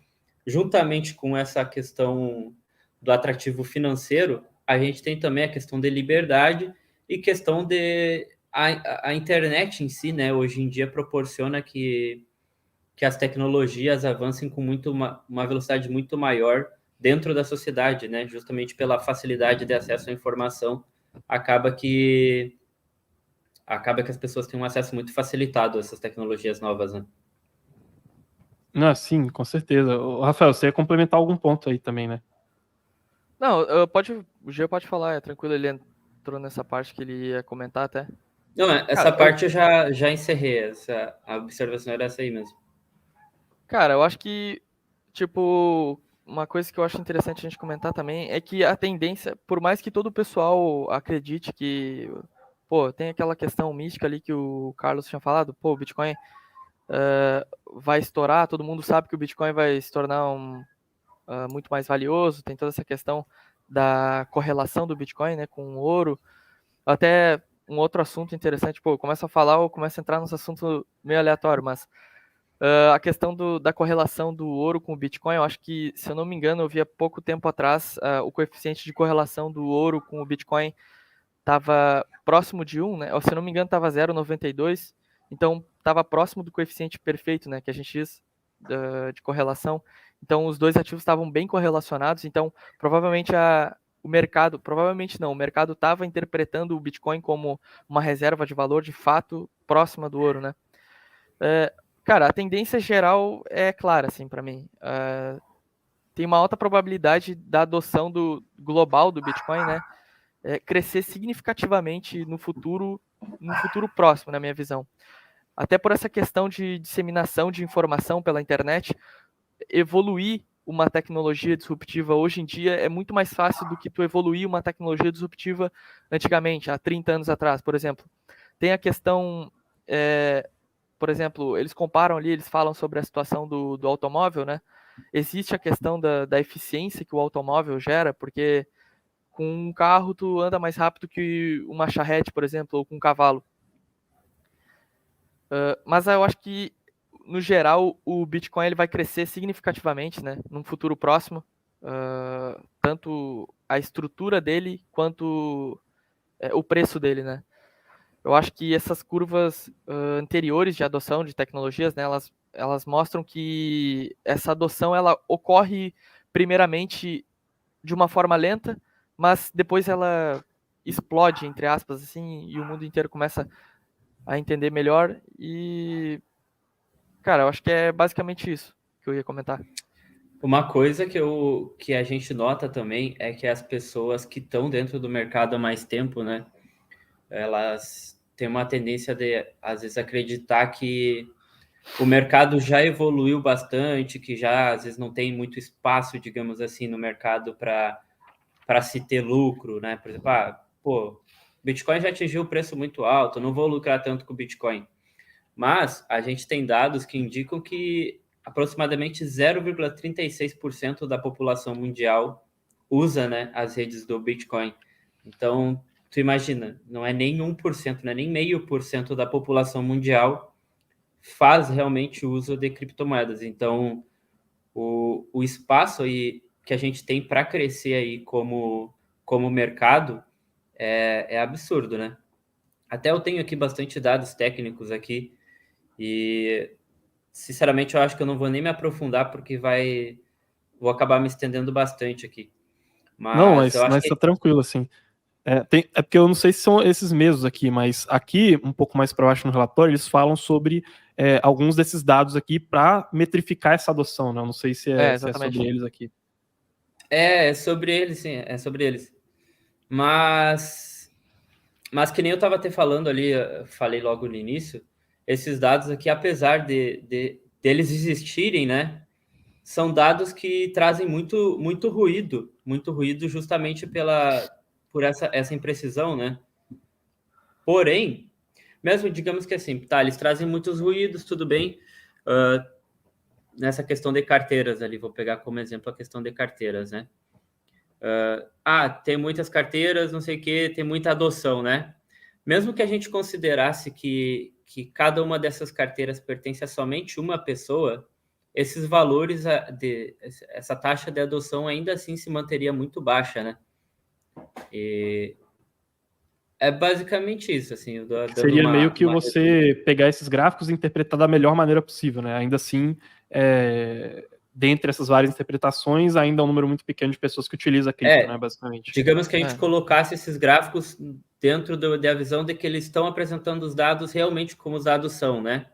Juntamente com essa questão do atrativo financeiro, a gente tem também a questão de liberdade e questão de a internet em si, né? Hoje em dia proporciona que as tecnologias avancem com uma velocidade muito maior dentro da sociedade, né? Justamente pela facilidade de acesso à informação, acaba que as pessoas têm um acesso muito facilitado a essas tecnologias novas, né? Não, sim, com certeza. Rafael, você ia complementar algum ponto aí também, né? Não, o Gê pode falar, é tranquilo, ele entrou nessa parte que ele ia comentar até. Não, essa parte eu já encerrei, a observação era essa aí mesmo. Cara, eu acho que, tipo, uma coisa que eu acho interessante a gente comentar também é que a tendência, por mais que todo o pessoal acredite que, pô, tem aquela questão mística ali que o Carlos tinha falado, pô, o Bitcoin vai estourar, todo mundo sabe que o Bitcoin vai se tornar muito mais valioso, tem toda essa questão da correlação do Bitcoin, né, com o ouro. Até um outro assunto interessante, pô, começa a falar ou começa a entrar nesse assunto meio aleatório, mas a questão da correlação do ouro com o Bitcoin, eu acho que, se eu não me engano, eu vi há pouco tempo atrás, o coeficiente de correlação do ouro com o Bitcoin estava próximo de 1, né? Ou, se eu não me engano, estava 0,92, então estava próximo do coeficiente perfeito, né, que a gente diz de correlação. Então, os dois ativos estavam bem correlacionados, então provavelmente o mercado estava interpretando o Bitcoin como uma reserva de valor de fato próxima do ouro, né? Cara, a tendência geral é clara, assim, para mim. Tem uma alta probabilidade da adoção global do Bitcoin, né? crescer significativamente no futuro próximo, na minha visão. Até por essa questão de disseminação de informação pela internet, evoluir uma tecnologia disruptiva hoje em dia é muito mais fácil do que tu evoluir uma tecnologia disruptiva antigamente, há 30 anos atrás, por exemplo. Tem a questão, por exemplo, eles comparam ali, eles falam sobre a situação do automóvel, né? Existe a questão da eficiência que o automóvel gera, porque com um carro tu anda mais rápido que uma charrete, por exemplo, ou com um cavalo. Mas eu acho que, no geral, o Bitcoin ele vai crescer significativamente, né, num futuro próximo. Tanto a estrutura dele quanto o preço dele, né. Eu acho que essas curvas anteriores de adoção de tecnologias, né, elas mostram que essa adoção ela ocorre primeiramente de uma forma lenta, mas depois ela explode, entre aspas, assim, e o mundo inteiro começa a entender melhor. E, cara, eu acho que é basicamente isso que eu ia comentar. Uma coisa que a gente nota também é que as pessoas que estão dentro do mercado há mais tempo, né, elas têm uma tendência de, às vezes, acreditar que o mercado já evoluiu bastante, que já, às vezes, não tem muito espaço, digamos assim, no mercado para se ter lucro, né? Por exemplo, Bitcoin já atingiu um preço muito alto, não vou lucrar tanto com o Bitcoin. Mas a gente tem dados que indicam que aproximadamente 0,36% da população mundial usa, né, as redes do Bitcoin. Então, tu imagina, não é nem 1%, não é nem 0,5% da população mundial faz realmente uso de criptomoedas. Então, o espaço aí que a gente tem para crescer aí como mercado é absurdo, né? Até eu tenho aqui bastante dados técnicos aqui e, sinceramente, eu acho que eu não vou nem me aprofundar porque vou acabar me estendendo bastante aqui. Não, Mas eu acho mas que tá tranquilo, assim. É porque eu não sei se são esses mesmos aqui, mas aqui, um pouco mais para baixo no relatório, eles falam sobre alguns desses dados aqui para metrificar essa adoção, né? Eu não sei se é Exatamente. sobre eles aqui. é sobre eles, sim, é sobre eles. Mas que nem eu estava até falando ali, falei logo no início, esses dados aqui, apesar deles existirem, né, são dados que trazem muito ruído justamente por essa imprecisão, né? Porém, mesmo digamos que assim, tá, eles trazem muitos ruídos, tudo bem, nessa questão de carteiras ali, vou pegar como exemplo a questão de carteiras, né? Tem muitas carteiras, não sei o que, tem muita adoção, né? Mesmo que a gente considerasse que cada uma dessas carteiras pertence a somente uma pessoa, esses valores, essa taxa de adoção ainda assim se manteria muito baixa, né? E é basicamente isso, assim, dando Seria meio que uma... você pegar esses gráficos e interpretar da melhor maneira possível, né? Ainda assim, dentre essas várias interpretações, ainda é um número muito pequeno de pessoas que utilizam a cripto, né? Basicamente. Digamos que a gente colocasse esses gráficos dentro da visão de que eles estão apresentando os dados realmente como os dados são, né?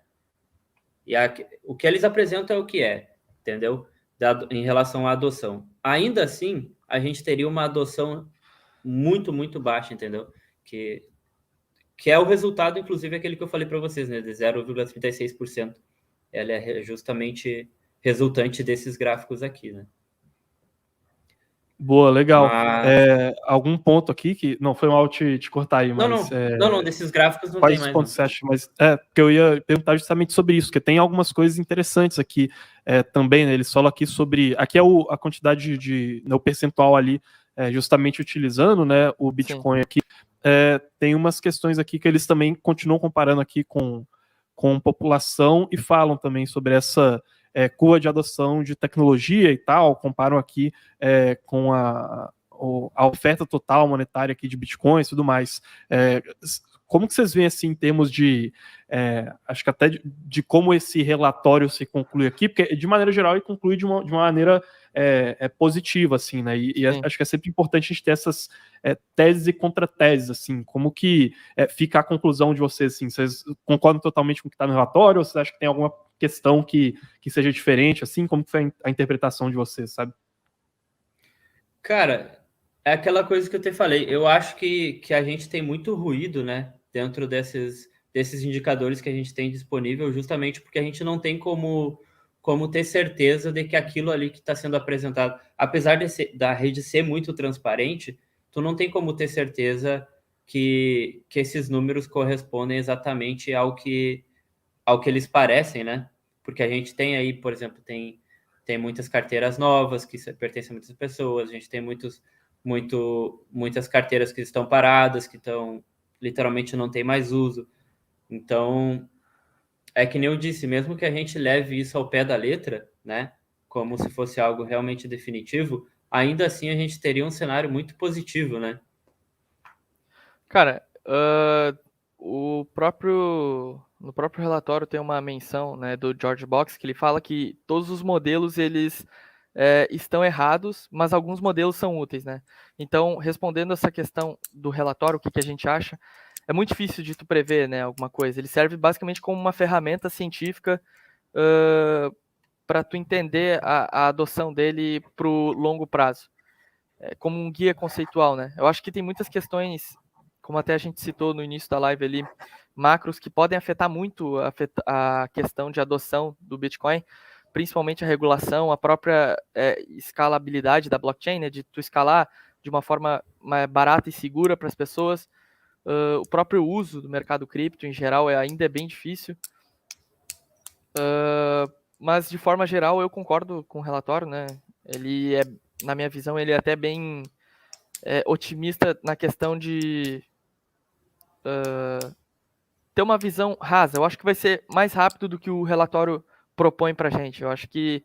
E o que eles apresentam é o que é, entendeu? Em relação à adoção. Ainda assim, a gente teria uma adoção muito baixa, entendeu? Que é o resultado, inclusive, aquele que eu falei para vocês, né? De 0,36%. Ela é justamente resultante desses gráficos aqui, né? Boa, legal. Mas... algum ponto aqui que... Não, foi mal te cortar aí, mas... Não, desses gráficos não quais tem os mais, pontos não. você acha? Mas porque eu ia perguntar justamente sobre isso, porque tem algumas coisas interessantes aqui também, né? Eles falam aqui sobre... Aqui é a quantidade né, o percentual ali, justamente utilizando, né, o Bitcoin. Sim. Aqui. Tem umas questões aqui que eles também continuam comparando aqui com população e falam também sobre essa curva de adoção de tecnologia e tal, comparam aqui com a oferta total monetária aqui de bitcoins e tudo mais. Como que vocês veem assim em termos de acho que até de como esse relatório se conclui aqui, porque de maneira geral ele conclui de uma maneira positiva, assim, né? E acho que é sempre importante a gente ter essas teses e contrateses, assim, como que fica a conclusão de vocês, assim, vocês concordam totalmente com o que está no relatório, ou vocês acham que tem alguma questão que seja diferente, assim, como que foi a interpretação de vocês, sabe? Cara, É aquela coisa que eu te falei. Eu acho que a gente tem muito ruído, né, dentro desses indicadores que a gente tem disponível, justamente porque a gente não tem como ter certeza de que aquilo ali que está sendo apresentado, apesar da rede ser muito transparente, tu não tem como ter certeza que esses números correspondem exatamente ao que eles parecem, né? Porque a gente tem aí, por exemplo, tem muitas carteiras novas que pertencem a muitas pessoas, a gente tem muitas carteiras que estão paradas, que estão literalmente não tem mais uso. Então, é que nem eu disse, mesmo que a gente leve isso ao pé da letra, né? Como se fosse algo realmente definitivo, ainda assim a gente teria um cenário muito positivo, né? Cara, no próprio relatório tem uma menção, né, do George Box que ele fala que todos os modelos eles estão errados, mas alguns modelos são úteis, né? Então, respondendo essa questão do relatório, o que a gente acha, é muito difícil de tu prever, né, alguma coisa. Ele serve basicamente como uma ferramenta científica para tu entender a adoção dele para o longo prazo, como um guia conceitual, né? Eu acho que tem muitas questões, como até a gente citou no início da live ali, macros que podem afetar muito a questão de adoção do Bitcoin, principalmente a regulação, a própria escalabilidade da blockchain, né, de tu escalar de uma forma mais barata e segura para as pessoas. O próprio uso do mercado cripto, em geral, ainda é bem difícil. Mas, de forma geral, eu concordo com o relatório, né? Ele é, na minha visão, ele é até bem otimista na questão de ter uma visão rasa. Eu acho que vai ser mais rápido do que o relatório propõe para a gente. Eu acho que,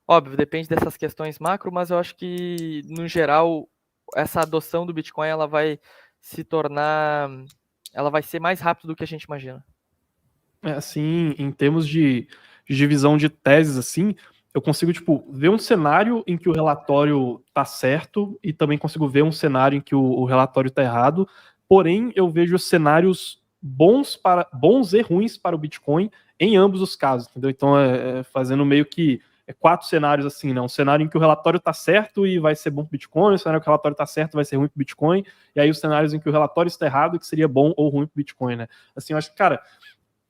óbvio, depende dessas questões macro, mas eu acho que, no geral, essa adoção do Bitcoin ela vai se tornar, ela vai ser mais rápido do que a gente imagina. Assim, em termos de divisão de teses, assim, eu consigo, tipo, ver um cenário em que o relatório tá certo e também consigo ver um cenário em que o relatório tá errado, porém, eu vejo cenários bons e ruins para o Bitcoin em ambos os casos, entendeu? Então, fazendo meio que 4 cenários assim, né? Um cenário em que o relatório tá certo e vai ser bom pro Bitcoin, um cenário em que o relatório tá certo e vai ser ruim pro Bitcoin, e aí os cenários em que o relatório está errado e que seria bom ou ruim pro Bitcoin, né? Assim, eu acho que, cara,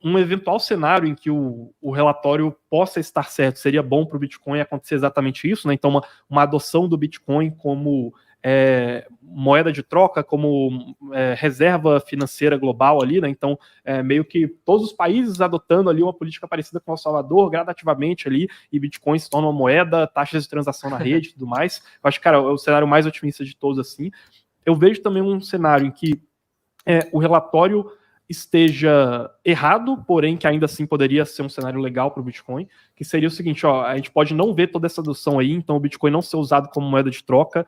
um eventual cenário em que o relatório possa estar certo seria bom para o Bitcoin acontecer exatamente isso, né? Então, uma adoção do Bitcoin como moeda de troca, como reserva financeira global ali, né? Então, meio que todos os países adotando ali uma política parecida com o El Salvador, gradativamente ali, e Bitcoin se torna uma moeda, taxas de transação na rede e tudo mais. Eu acho que, cara, é o cenário mais otimista de todos, assim. Eu vejo também um cenário em que o relatório esteja errado, porém que ainda assim poderia ser um cenário legal para o Bitcoin, que seria o seguinte, ó, a gente pode não ver toda essa adoção aí, então o Bitcoin não ser usado como moeda de troca,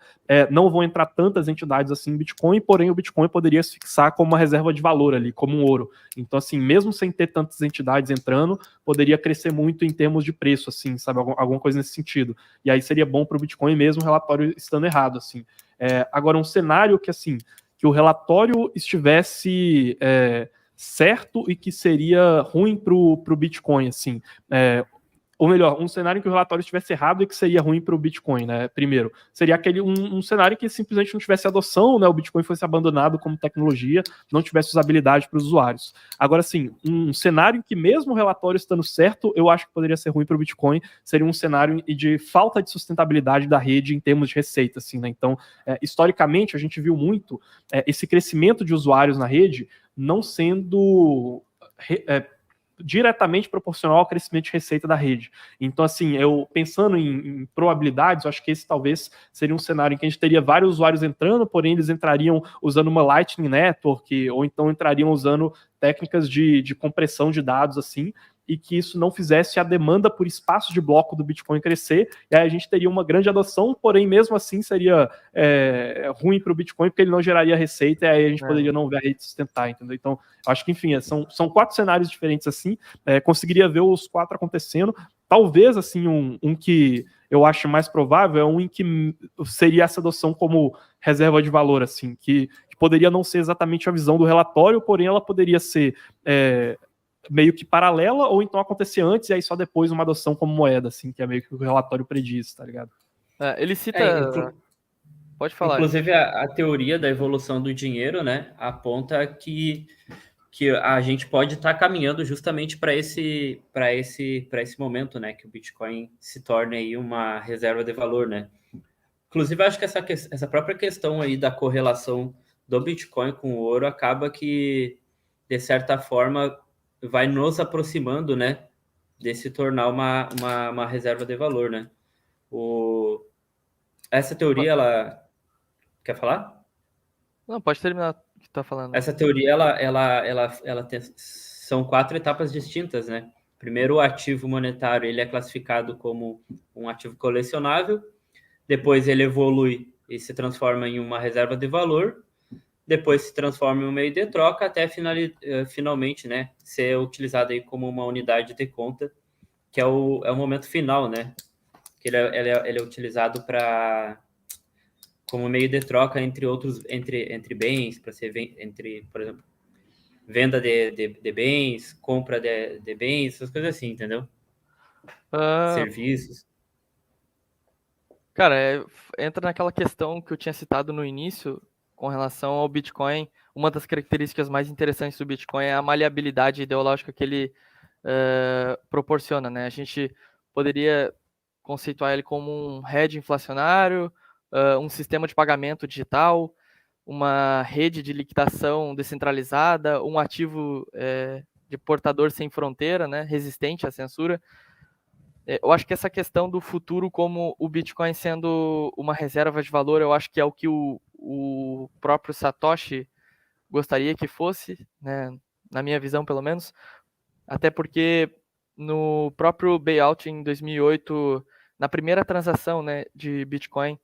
não vão entrar tantas entidades assim em Bitcoin, porém o Bitcoin poderia se fixar como uma reserva de valor ali, como um ouro. Então, assim, mesmo sem ter tantas entidades entrando, poderia crescer muito em termos de preço, assim, sabe, alguma coisa nesse sentido. E aí seria bom para o Bitcoin mesmo o relatório estando errado, assim. Agora, um cenário que, assim, que o relatório estivesse certo e que seria ruim para o Bitcoin, assim. Ou melhor, um cenário em que o relatório estivesse errado e que seria ruim para o Bitcoin, né? Primeiro, seria aquele um cenário que simplesmente não tivesse adoção, né? O Bitcoin fosse abandonado como tecnologia, não tivesse usabilidade para os usuários. Agora, sim, um cenário em que mesmo o relatório estando certo, eu acho que poderia ser ruim para o Bitcoin, seria um cenário de falta de sustentabilidade da rede em termos de receita, assim, né? Então, historicamente, a gente viu muito esse crescimento de usuários na rede não sendo diretamente proporcional ao crescimento de receita da rede. Então, assim, eu pensando em probabilidades, eu acho que esse talvez seria um cenário em que a gente teria vários usuários entrando, porém eles entrariam usando uma Lightning Network, ou então entrariam usando técnicas de compressão de dados, assim, e que isso não fizesse a demanda por espaço de bloco do Bitcoin crescer, e aí a gente teria uma grande adoção, porém mesmo assim seria ruim para o Bitcoin, porque ele não geraria receita, e aí a gente poderia não ver a rede sustentar, entendeu? Então, acho que, enfim, são 4 cenários diferentes assim, conseguiria ver os 4 acontecendo, talvez, assim, um que eu acho mais provável é um em que seria essa adoção como reserva de valor, assim, que poderia não ser exatamente a visão do relatório, porém ela poderia ser meio que paralela, ou então acontecer antes e aí só depois uma adoção como moeda, assim, que é meio que o relatório prediz, tá ligado? Ele cita... Pode falar. Inclusive, a teoria da evolução do dinheiro, né, aponta que a gente pode estar caminhando justamente para esse momento, né, que o Bitcoin se torne aí uma reserva de valor, né? Inclusive, acho que essa própria questão aí da correlação do Bitcoin com o ouro acaba que, de certa forma, vai nos aproximando, né, de se tornar uma reserva de valor, né? Essa teoria, ela... Quer falar? Não, pode terminar o que tá falando. Essa teoria, ela são 4 etapas distintas, né? Primeiro, o ativo monetário, ele é classificado como um ativo colecionável. Depois, ele evolui e se transforma em uma reserva de valor. Depois, se transforma em um meio de troca, até finalmente, né, ser utilizado aí como uma unidade de conta, que é o momento final, né? Que ele é utilizado como meio de troca entre bens, para ser por exemplo, venda de bens, compra de bens, essas coisas assim, entendeu? Serviços. Cara, entra naquela questão que eu tinha citado no início com relação ao Bitcoin. Uma das características mais interessantes do Bitcoin é a maleabilidade ideológica que ele proporciona, né? A gente poderia conceituar ele como um hedge inflacionário, um sistema de pagamento digital, uma rede de liquidação descentralizada, um ativo de portador sem fronteira, né? Resistente à censura. Eu acho que essa questão do futuro como o Bitcoin sendo uma reserva de valor, eu acho que é o que o próprio Satoshi gostaria que fosse, né? Na minha visão, pelo menos. Até porque no próprio Payout em 2008, na primeira transação, né, de Bitcoin,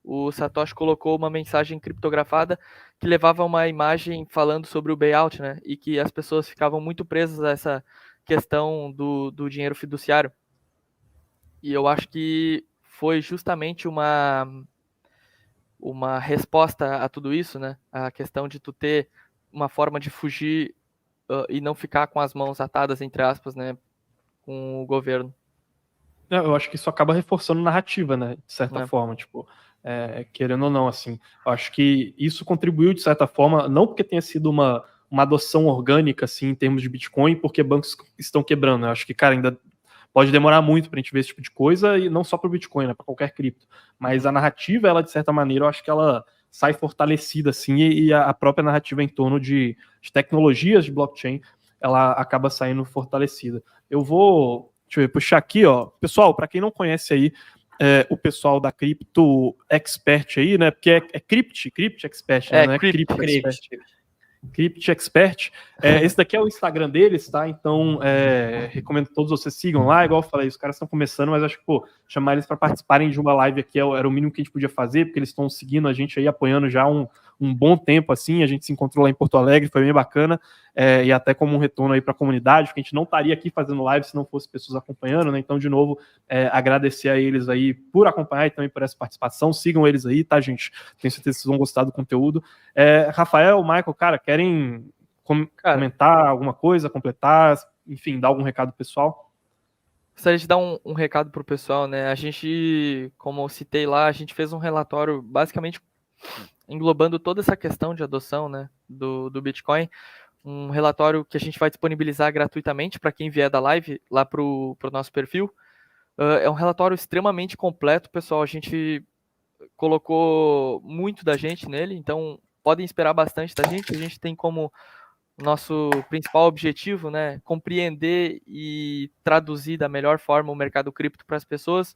o Satoshi colocou uma mensagem criptografada que levava uma imagem falando sobre o Payout, né? E que as pessoas ficavam muito presas a essa questão do dinheiro fiduciário. E eu acho que foi justamente uma resposta a tudo isso, né? A questão de tu ter uma forma de fugir e não ficar com as mãos atadas, entre aspas, né? Com o governo. Eu acho que isso acaba reforçando narrativa, né? De certa forma, tipo, querendo ou não, assim. Eu acho que isso contribuiu, de certa forma, não porque tenha sido uma adoção orgânica, assim, em termos de Bitcoin, porque bancos estão quebrando. Eu acho que, cara, ainda pode demorar muito pra gente ver esse tipo de coisa, e não só pro Bitcoin, né? Pra qualquer cripto. Mas a narrativa, ela, de certa maneira, eu acho que ela sai fortalecida, assim, e a própria narrativa em torno de tecnologias de blockchain, ela acaba saindo fortalecida. Eu vou... Deixa eu ver, puxar aqui, ó. Pessoal, para quem não conhece aí, o pessoal da Crypto Expert aí, né? Porque é Crypt Expert, né? Não é Crypto Expert. Crypt Expert. Esse daqui é o Instagram deles, tá? Então, recomendo que todos vocês sigam lá. Igual eu falei, os caras estão começando, mas acho que, pô, chamar eles para participarem de uma live aqui era o mínimo que a gente podia fazer, porque eles estão seguindo a gente aí, apoiando já um bom tempo, assim. A gente se encontrou lá em Porto Alegre, foi bem bacana. E até como um retorno aí para a comunidade, porque a gente não estaria aqui fazendo live se não fosse pessoas acompanhando, né? Então, de novo, agradecer a eles aí por acompanhar e também por essa participação. Sigam eles aí, tá, gente? Tenho certeza que vocês vão gostar do conteúdo. Rafael, Michael, cara, querem comentar alguma coisa, completar, enfim, dar algum recado pessoal? Gostaria de dar um recado pro pessoal, né? A gente, como eu citei lá, a gente fez um relatório basicamente englobando toda essa questão de adoção, né, do Bitcoin. Um relatório que a gente vai disponibilizar gratuitamente para quem vier da live lá pro nosso perfil. É um relatório extremamente completo, pessoal. A gente colocou muito da gente nele, então podem esperar bastante da gente. A gente tem como nosso principal objetivo, né, compreender e traduzir da melhor forma o mercado cripto para as pessoas.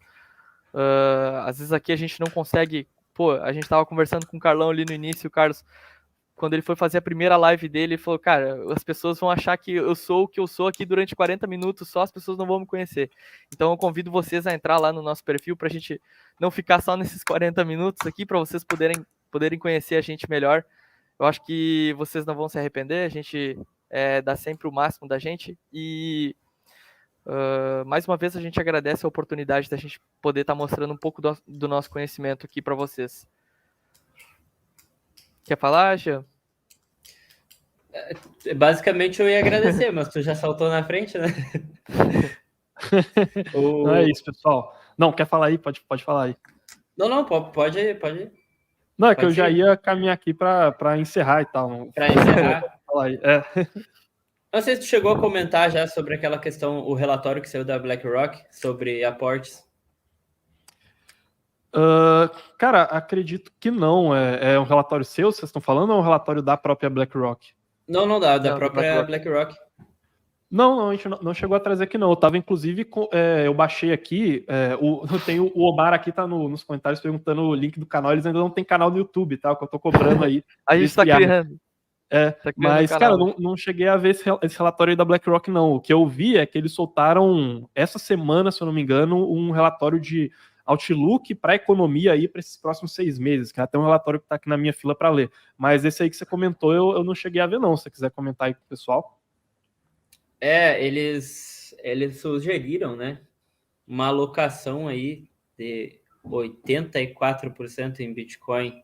Às vezes aqui a gente não consegue. Pô, a gente estava conversando com o Carlão ali no início, o Carlos, quando ele foi fazer a primeira live dele, ele falou, cara, as pessoas vão achar que eu sou o que eu sou aqui durante 40 minutos só, as pessoas não vão me conhecer. Então eu convido vocês a entrar lá no nosso perfil para a gente não ficar só nesses 40 minutos aqui, para vocês poderem conhecer a gente melhor. Eu acho que vocês não vão se arrepender, a gente dá sempre o máximo da gente e mais uma vez a gente agradece a oportunidade da gente poder estar mostrando um pouco do nosso conhecimento aqui para vocês. Quer falar, Jean? Basicamente eu ia agradecer, mas tu já saltou na frente, né? Não é isso, pessoal. Não, quer falar aí? Pode falar aí. Não, pode ir. Não, é que Pode eu já ser? ia caminhar aqui para encerrar e tal. Para encerrar. Fala aí. É. Não sei se tu chegou a comentar já sobre aquela questão, o relatório que saiu da BlackRock sobre aportes. Cara, acredito que não. É um relatório seu, vocês estão falando, ou é um relatório da própria BlackRock? Não dá, da Não, do própria BlackRock. BlackRock. Não, a gente não chegou a trazer aqui, não. Eu tava, inclusive, eu baixei aqui, eu tenho o Omar aqui, tá nos comentários perguntando o link do canal, eles ainda não tem canal no YouTube, tá? Que eu tô cobrando aí. A gente tá criando. Tá criando Mas, um cara, canal. não cheguei a ver esse relatório aí da BlackRock, não. O que eu vi é que eles soltaram, essa semana, se eu não me engano, um relatório de outlook para a economia aí para esses próximos 6 meses, que é até um relatório que tá aqui na minha fila para ler. Mas esse aí que você comentou, eu não cheguei a ver, não. Se você quiser comentar aí com o pessoal. Eles sugeriram, né, uma alocação aí de 84% em Bitcoin.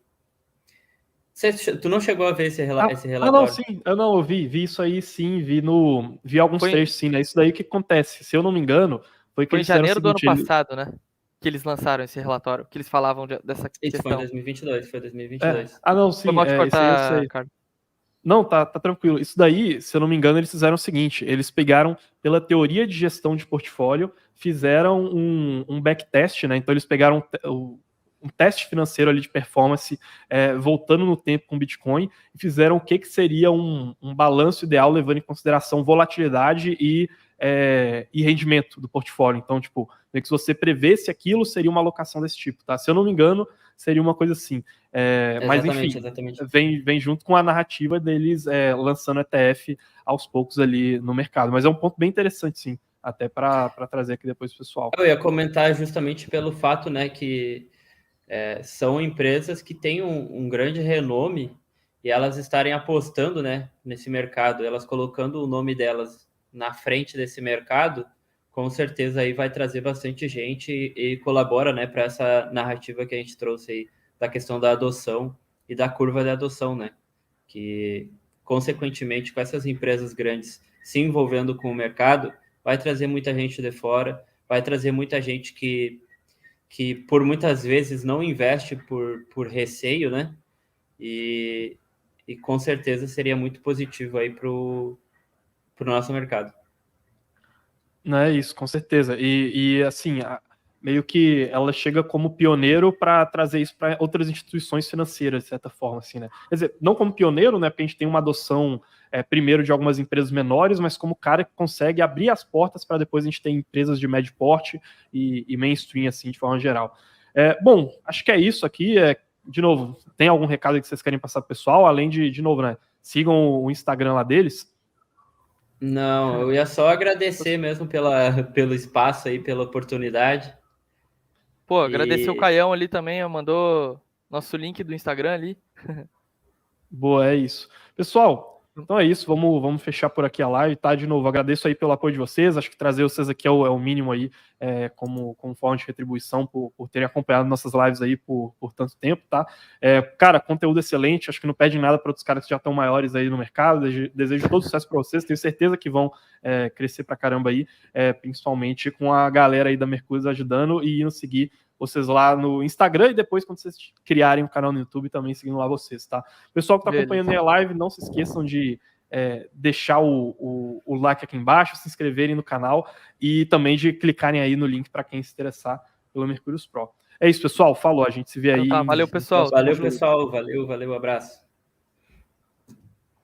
Tu não chegou a ver esse relatório? Não, sim. Eu vi isso aí, sim. Vi alguns trechos, sim, né? Isso daí que acontece. Se eu não me engano, foi que Foi em eles fizeram o janeiro do ano seguinte, passado, né? Que eles lançaram esse relatório, que eles falavam dessa Isso foi em questão. 2022, foi 2022. não, Foi sim, mal te isso aí eu cortar, sei. Carlos. Não, tá tranquilo. Isso daí, se eu não me engano, eles fizeram o seguinte: eles pegaram pela teoria de gestão de portfólio, fizeram um backtest, né? Então eles pegaram um teste financeiro ali de performance, voltando no tempo com Bitcoin, e fizeram o que seria um balanço ideal, levando em consideração volatilidade e rendimento do portfólio. Então, tipo, meio que se você prevesse aquilo, seria uma alocação desse tipo, tá? Se eu não me engano, seria uma coisa assim. Mas, enfim, exatamente. vem junto com a narrativa deles lançando ETF aos poucos ali no mercado. Mas é um ponto bem interessante, sim, até para trazer aqui depois pro pessoal. Eu ia comentar justamente pelo fato, né, que são empresas que têm um grande renome e elas estarem apostando, né, nesse mercado, elas colocando o nome delas na frente desse mercado, com certeza aí vai trazer bastante gente e colabora, né, para essa narrativa que a gente trouxe aí da questão da adoção e da curva de adoção, né, que consequentemente com essas empresas grandes se envolvendo com o mercado, vai trazer muita gente de fora, vai trazer muita gente que por muitas vezes não investe por receio, né? E com certeza seria muito positivo aí para o nosso mercado. Não é isso, com certeza. E assim, meio que ela chega como pioneiro para trazer isso para outras instituições financeiras, de certa forma, assim, né? Quer dizer, não como pioneiro, né? Porque a gente tem uma adoção primeiro de algumas empresas menores, mas como cara que consegue abrir as portas para depois a gente ter empresas de médio porte e mainstream, assim, de forma geral. Bom, acho que é isso aqui. De novo, tem algum recado que vocês querem passar pro pessoal? Além de novo, né? Sigam o Instagram lá deles. Não, eu ia só agradecer mesmo pelo espaço aí, pela oportunidade. Pô, agradecer o Caião ali também, mandou nosso link do Instagram ali. Boa, é isso. Pessoal, então é isso, vamos fechar por aqui a live, tá? De novo, agradeço aí pelo apoio de vocês, acho que trazer vocês aqui é o mínimo aí, como forma de retribuição por terem acompanhado nossas lives aí por tanto tempo, tá? Cara, conteúdo excelente, acho que não pede nada para outros caras que já estão maiores aí no mercado, desejo todo sucesso para vocês, tenho certeza que vão crescer pra caramba aí, principalmente com a galera aí da Mercúrios ajudando e indo seguir vocês lá no Instagram e depois, quando vocês criarem um canal no YouTube, também seguindo lá vocês, tá? Pessoal que está acompanhando aí a live, não se esqueçam de deixar o like aqui embaixo, se inscreverem no canal e também de clicarem aí no link para quem se interessar pelo Mercúrios Pro. É isso, pessoal. Falou. A gente se vê aí. Então tá, valeu, pessoal. Valeu, pessoal. Valeu, abraço.